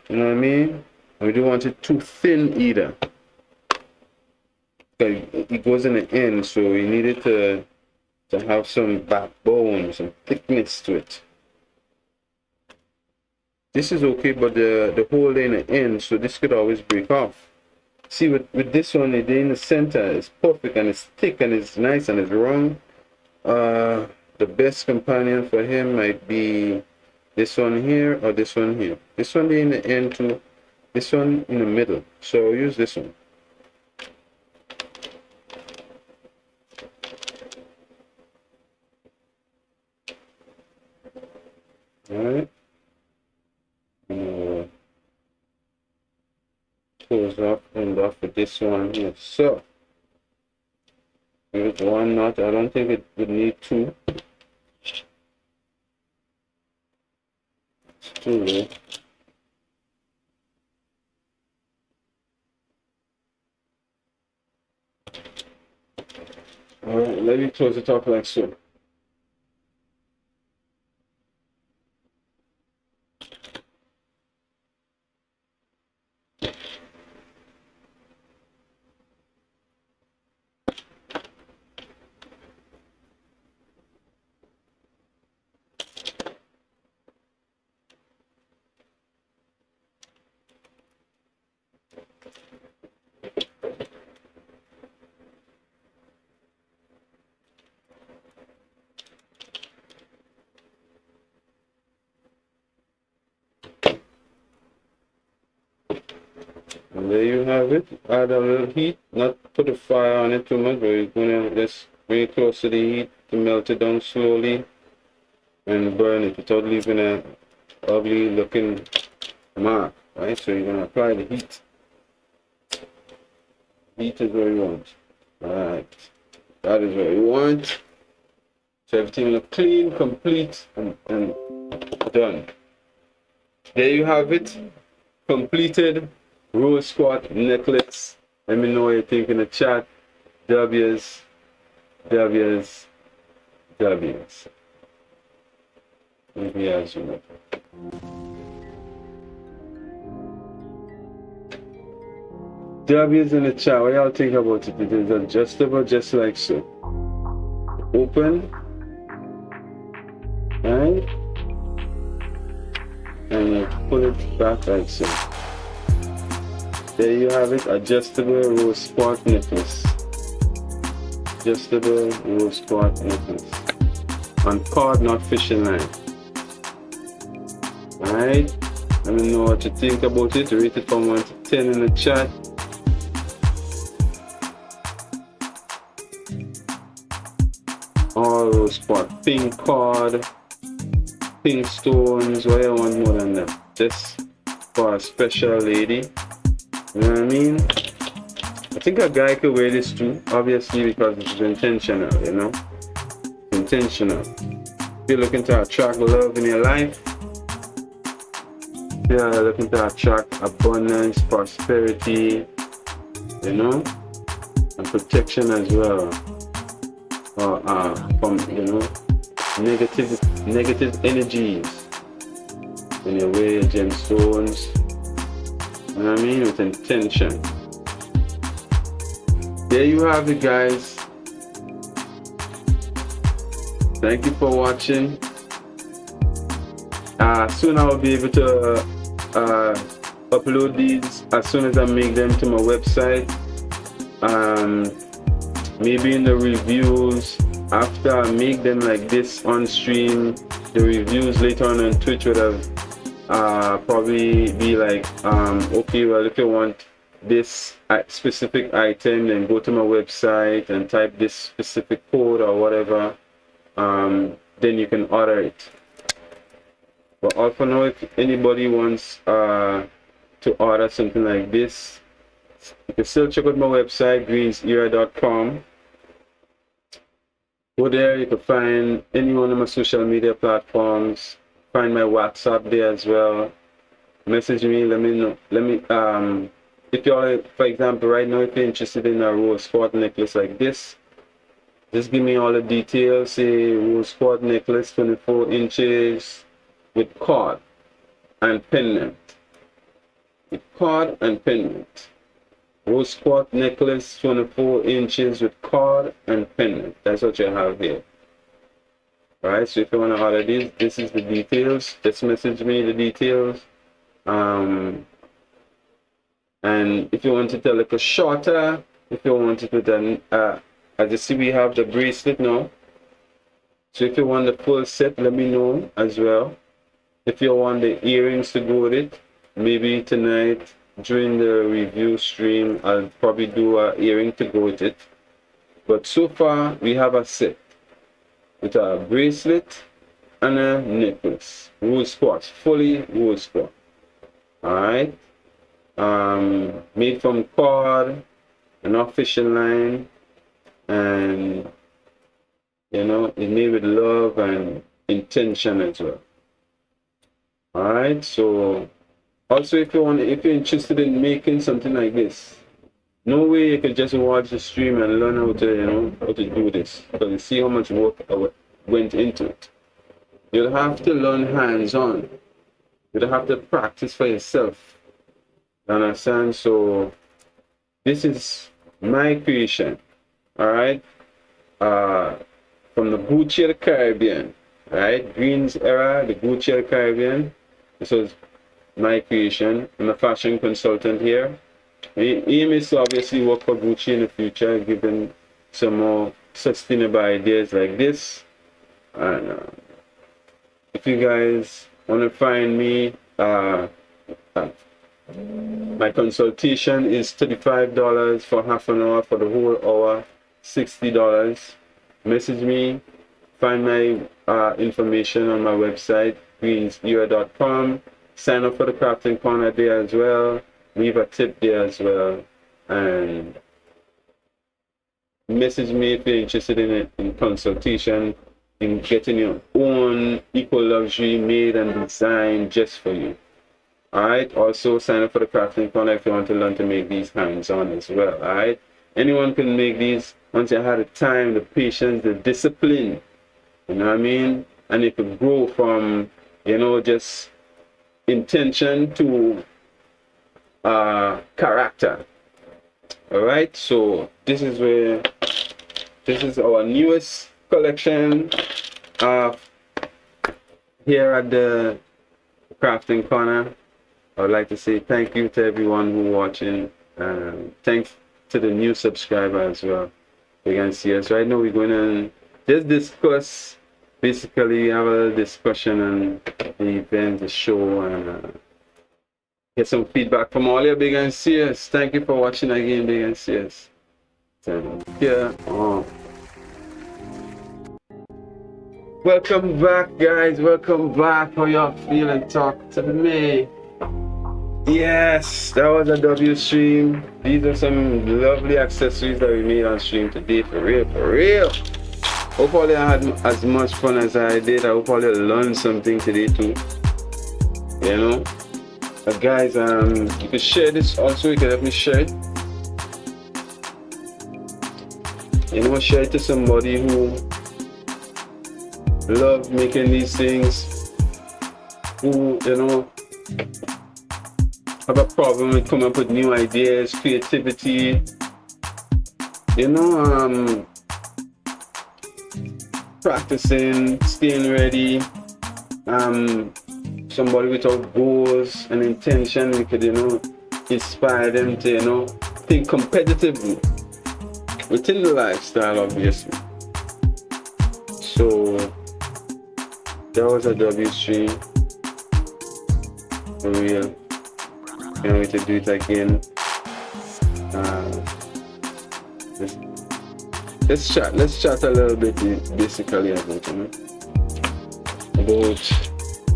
B: You know what I mean? And we don't want it too thin either. It goes in the end, so we need it to have some backbone, some thickness to it. This is okay, but the hole in the end, so this could always break off. See, with this one, the in the center is perfect and it's thick and it's nice and it's round. The best companion for him might be this one here or this one here. This one in the end too, this one in the middle. So use this one. Alright. Close off, end off with this one here. So with one knot, I don't think it would need two. It's too low. Alright, let me close it off like so. And there you have it. Add a little heat, not put a fire on it too much, but you're gonna just bring it close to the heat to melt it down slowly and burn it without leaving a ugly looking mark. Right? So you're gonna apply the heat. Heat is what you want. Alright. That is what you want. So everything look clean, complete, and done. There you have it. Completed rose quartz necklace. Let me know what you think in the chat. W's. Maybe as you know. W's in the chat. What y'all think about it? It is adjustable just like so. Open. Right? And you pull it back like so. There you have it, adjustable rose quartz necklace. Adjustable rose quartz necklace. On cord, not fishing line. Alright? Let me know what you think about it. Rate it from 1 to 10 in the chat. All rose quartz. Pink cord. Pink stones. What you want more than that? Just for a special lady. You know what I mean? I think a guy could wear this too, obviously, because it's intentional, you know? Intentional. If you're looking to attract love in your life, if you're looking to attract abundance, prosperity, you know? And protection as well. Or from, you know, negative energies. When you wear your gemstones, you know what I mean? With intention. There you have it, guys. Thank you for watching. Soon I will be able to upload these as soon as I make them to my website. Maybe in the reviews after I make them like this on stream, the reviews later on Twitch would have probably be like, okay, well, if you want this specific item, then go to my website and type this specific code or whatever, then you can order it. But all for now, if anybody wants to order something like this, you can still check out my website, greensera.com. Go there, you can find any one of my social media platforms, find my WhatsApp there as well. Message me, let me know. If you're, for example, right now, if you're interested in a rose quartz necklace like this, just give me all the details. Say rose quartz necklace, 24 inches with cord and pendant. With cord and pendant. Rose quartz necklace, 24 inches with cord and pendant. That's what you have here. Alright, so if you want to order this is the details. Just message me the details. And if you want it a little shorter, if you want it with as you see, we have the bracelet now. So if you want the full set, let me know as well. If you want the earrings to go with it, maybe tonight during the review stream, I'll probably do an earring to go with it. But so far, we have a set with a bracelet and a necklace. Rose quartz, fully rose quartz. Alright. Made from cord, an official line, and you know, it's made with love and intention as well. Alright, so also if you're interested in making something like this, no way you can just watch the stream and learn how to, how to do this, because you see how much work went into it. You'll have to learn hands-on. You'll have to practice for yourself. You understand? So this is my creation. Alright? From the Gucci of the Caribbean. Alright? Greens era, the Gucci of the Caribbean. This was my creation. I'm a fashion consultant here. My aim is to obviously work for Gucci in the future, giving some more sustainable ideas like this. And if you guys want to find me, my consultation is $35 for half an hour. For the whole hour, $60. Message me, find my information on my website, greensera.com. Sign up for the crafting corner there as well. Leave a tip there as well. And message me if you're interested in consultation, in getting your own equal luxury made and designed just for you. Alright, also sign up for the crafting corner if you want to learn to make these hands-on as well. Alright, anyone can make these once you have the time, the patience, the discipline. You know what I mean? And it could grow from, just intention to character. Alright, so this is our newest collection here at the crafting corner. I would like to say thank you to everyone who's watching. Thanks to the new subscriber as well. You can see us right now. We're going to just discuss. Basically, have a discussion on the event, the show, and get some feedback from all your big and serious. Thank you for watching again, big and serious. Yeah. Welcome back, guys. Welcome back. How y'all feeling? Talk to me. Yes, that was a W stream. These are some lovely accessories that we made on stream today. For real, for real. Hope all you had as much fun as I did. I hope all you learned something today too. But guys, you can share this also. You can help me share it. Share it to somebody who love making these things, who have a problem with coming up with new ideas, creativity, practicing, staying ready, somebody without goals and intention. We could inspire them to think competitively within the lifestyle, obviously. So that was a W stream, for real. Can't wait to do it again. Let's chat a little bit basically about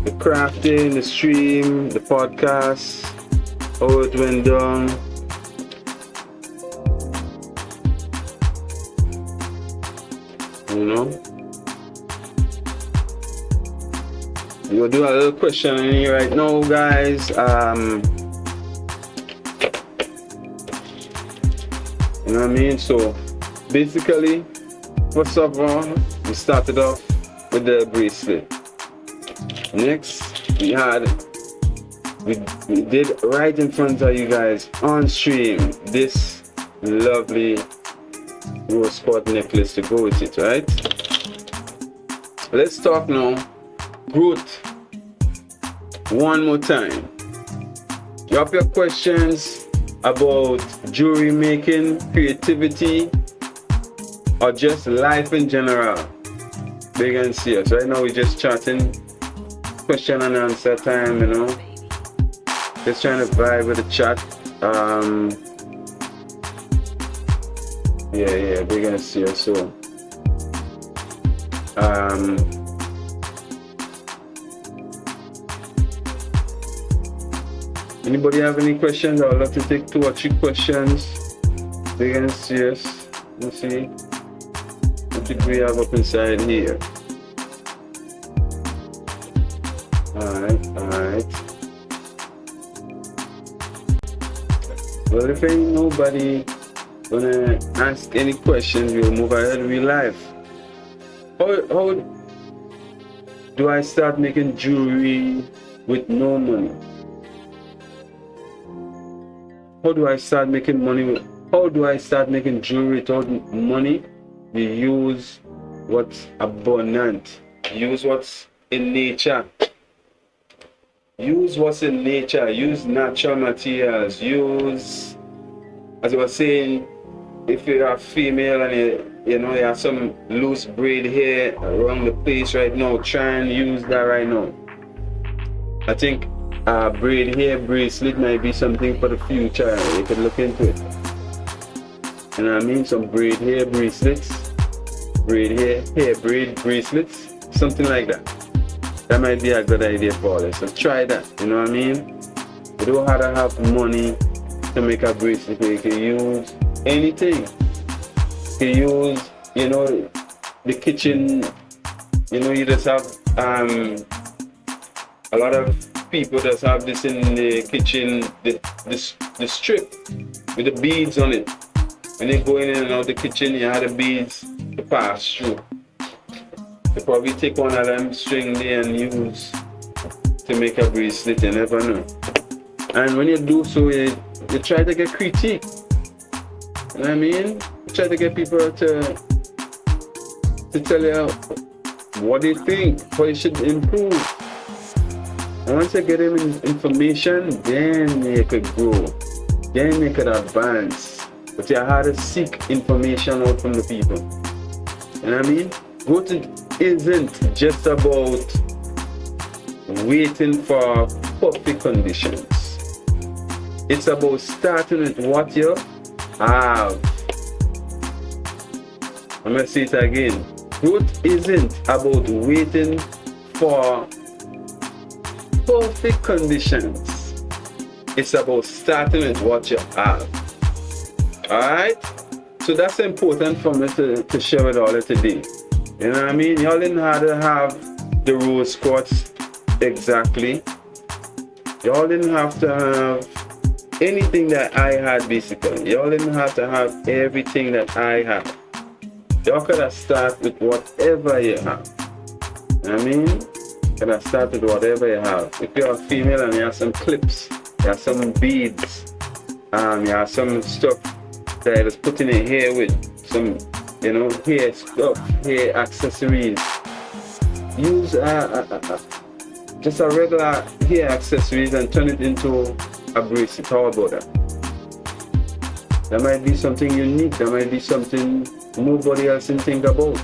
B: the crafting, the stream, the podcast, how it went down. You know? We'll do a little question in here right now, guys. You know what I mean? So basically, first of all, we started off with the bracelet. Next, we did right in front of you guys on stream this lovely rose spot necklace to go with it, right? Let's talk now growth one more time. You have your questions about jewelry making, creativity, or just life in general. Big and serious. Right now we're just chatting, question and answer time, you know. Just trying to vibe with the chat. Yeah, big and serious. So anybody have any questions? I would love to take 2 or 3 questions. Big and serious. Let's see. What did we have up inside here? Alright. Well, if ain't nobody gonna ask any questions, we'll move ahead with life. How do I start making jewelry with no money? How do I start making jewelry without money? We use what's abundant. Use what's in nature. Use what's in nature. Use natural materials. Use, as I was saying, if you're a female and you have some loose braid hair around the place right now, try and use that right now. I think braid hair bracelet might be something for the future. You could look into it. You know what I mean? Some braid hair bracelets, hair braid bracelets, something like that. That might be a good idea for us. So try that. You know what I mean? You don't have to have money to make a bracelet. You can use anything. You can use, the kitchen. You just have a lot of people just have this in the kitchen, the strip with the beads on it. When they go in and out the kitchen, you have the beads to pass through. You probably take one of them string there and use to make a bracelet, you never know. And when you do so, you try to get critique. You know what I mean? You try to get people to tell you what they think, how you should improve. And once you get them information, then you could grow. Then you could advance. But you have to seek information out from the people. You know what I mean? Growth isn't just about waiting for perfect conditions. It's about starting with what you have. I'm going to say it again. Growth isn't about waiting for perfect conditions. It's about starting with what you have. Alright? So that's important for me to share with all of today. You know what I mean? Y'all didn't have to have the rose quartz exactly. Y'all didn't have to have anything that I had basically. Y'all didn't have to have everything that I had. Y'all could have started with whatever you have. You know what I mean? You could have started with whatever you have. If you're a female and you have some clips, you have some beads, you have some stuff that is put in your hair with, some hair stuff, hair accessories. Use just a regular hair accessories and turn it into a bracelet. How about that? That might be something unique. That might be something nobody else can think about.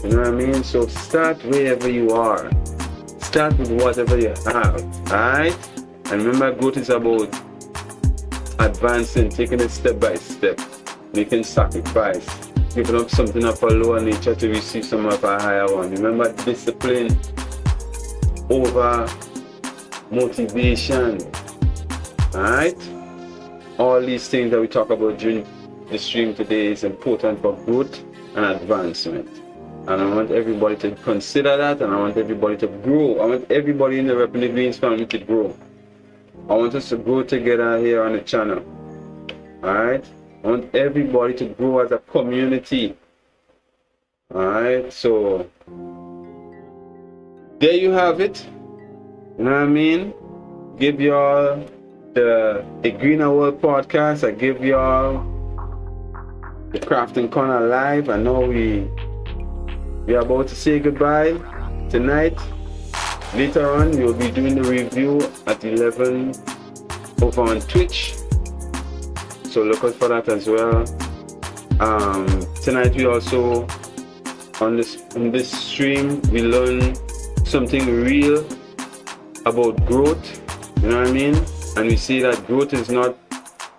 B: You know what I mean? So start wherever you are. Start with whatever you have. Alright? And remember, growth is about advancing, taking it step by step, making sacrifice, giving up something of a lower nature to receive some of a higher one. Remember, discipline over motivation. Alright? All these things that we talk about during the stream today is important for growth and advancement. And I want everybody to consider that, and I want everybody to grow. I want everybody in the Repping the Greens family to grow. I want us to grow together here on the channel. Alright? I want everybody to grow as a community. Alright, so there you have it. You know what I mean? Give y'all the Greener World podcast. I give y'all the Crafting Corner live. I know we are about to say goodbye tonight. Later on, we'll be doing the review at 11 over on Twitch. So look out for that as well. Tonight we also on this stream we learn something real about growth. You know what I mean? And we see that growth is not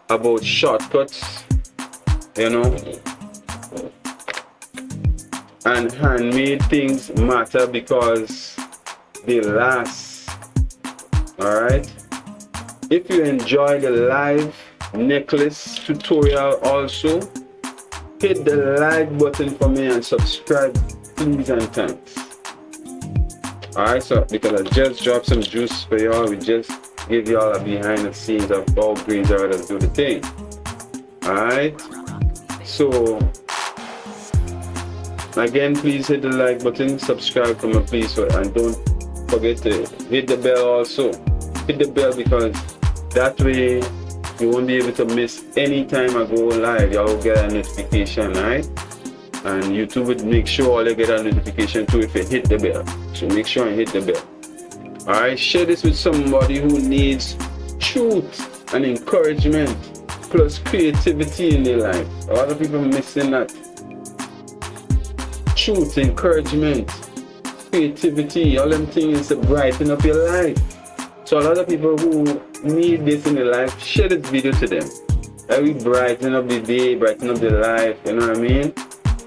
B: about shortcuts, you know. And handmade things matter because they last. Alright? If you enjoy the live necklace tutorial also, hit the like button for me and subscribe, please and thanks. Alright, so because I just dropped some juice for y'all, we just give y'all a behind the scenes of how Greens Artists do the thing. Alright, so again, please hit the like button, subscribe for me please, and don't forget to hit the bell also. Hit the bell because that way you won't be able to miss any time I go live. Y'all will get a notification, right? And YouTube would make sure you get a notification too if you hit the bell. So make sure you hit the bell. Alright, share this with somebody who needs truth and encouragement plus creativity in their life. A lot of people are missing that. Truth, encouragement, creativity, all them things to brighten up your life. So a lot of people who need this in their life, share this video to them. That will brighten up the day, brighten up their life, you know what I mean?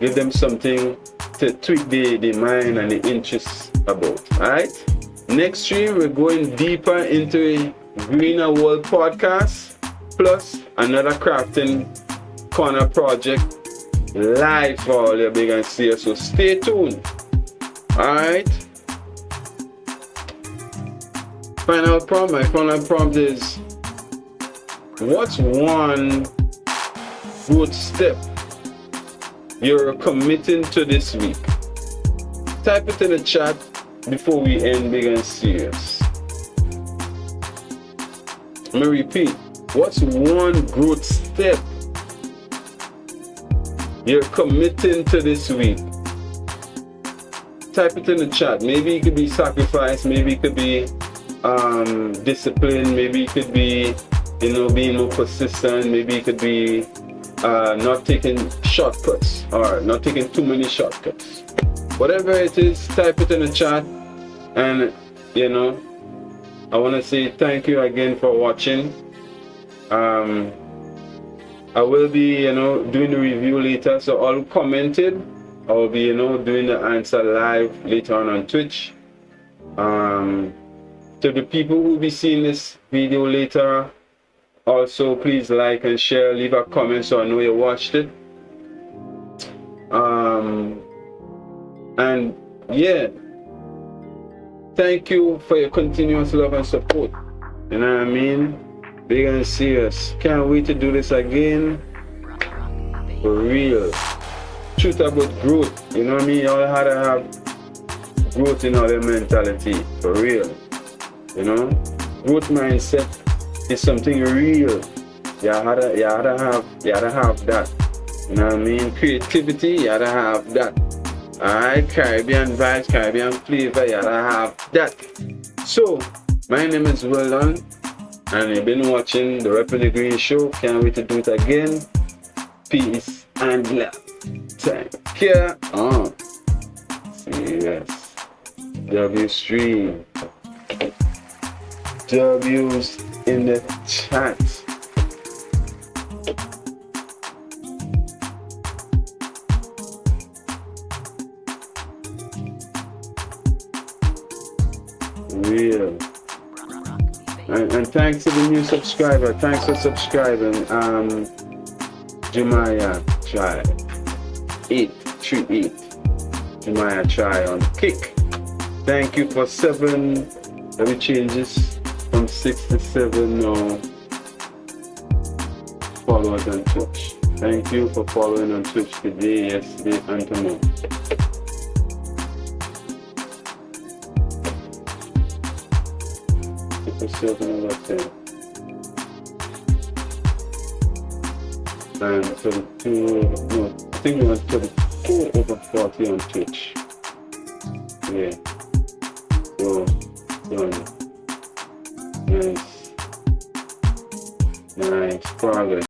B: Give them something to tweak their mind and their interests about. Alright? Next stream, we're going deeper into a Greener World podcast, plus another Crafting Corner project live for all your big and serious. So stay tuned. Alright? My final prompt is, what's one good step you're committing to this week? Type it in the chat before we end big and serious. Let me repeat. What's one growth step you're committing to this week? Type it in the chat. Maybe it could be sacrifice, maybe it could be discipline, maybe it could be, you know, being more persistent, maybe it could be not taking shortcuts or not taking too many shortcuts. Whatever it is, type it in the chat. And you know, I want to say thank you again for watching. I will be, you know, doing the review later, so all who commented, I will be, you know, doing the answer live later on Twitch. To the people who will be seeing this video later, also please like and share, leave a comment so I know you watched it. And yeah, thank you for your continuous love and support. You know what I mean? Big and serious. Can't wait to do this again. For real. Truth about growth. You know what I mean? Y'all had to have growth in our mentality. For real. You know? Growth mindset is something real. You had to have that. You know what I mean? Creativity, you had to have that. Alright, Caribbean vibes, Caribbean flavor, you had to have that. So, my name is Weldon, and you've been watching the Repping the Green Show. Can't wait to do it again. Peace and love. Take care. Yes. W stream. W's in the chat. thanks to the new subscriber. Thanks for subscribing. Jemiah Try 838. Jemiah Try on Kick. Thank you for 7. Let me change this from 6 to 7 now. Followers on Twitch. Thank you for following on Twitch today, yesterday, and tomorrow. And 32, no, I think we want 34 over 40 on Twitch. Yeah. So, done. Nice. Nice progress.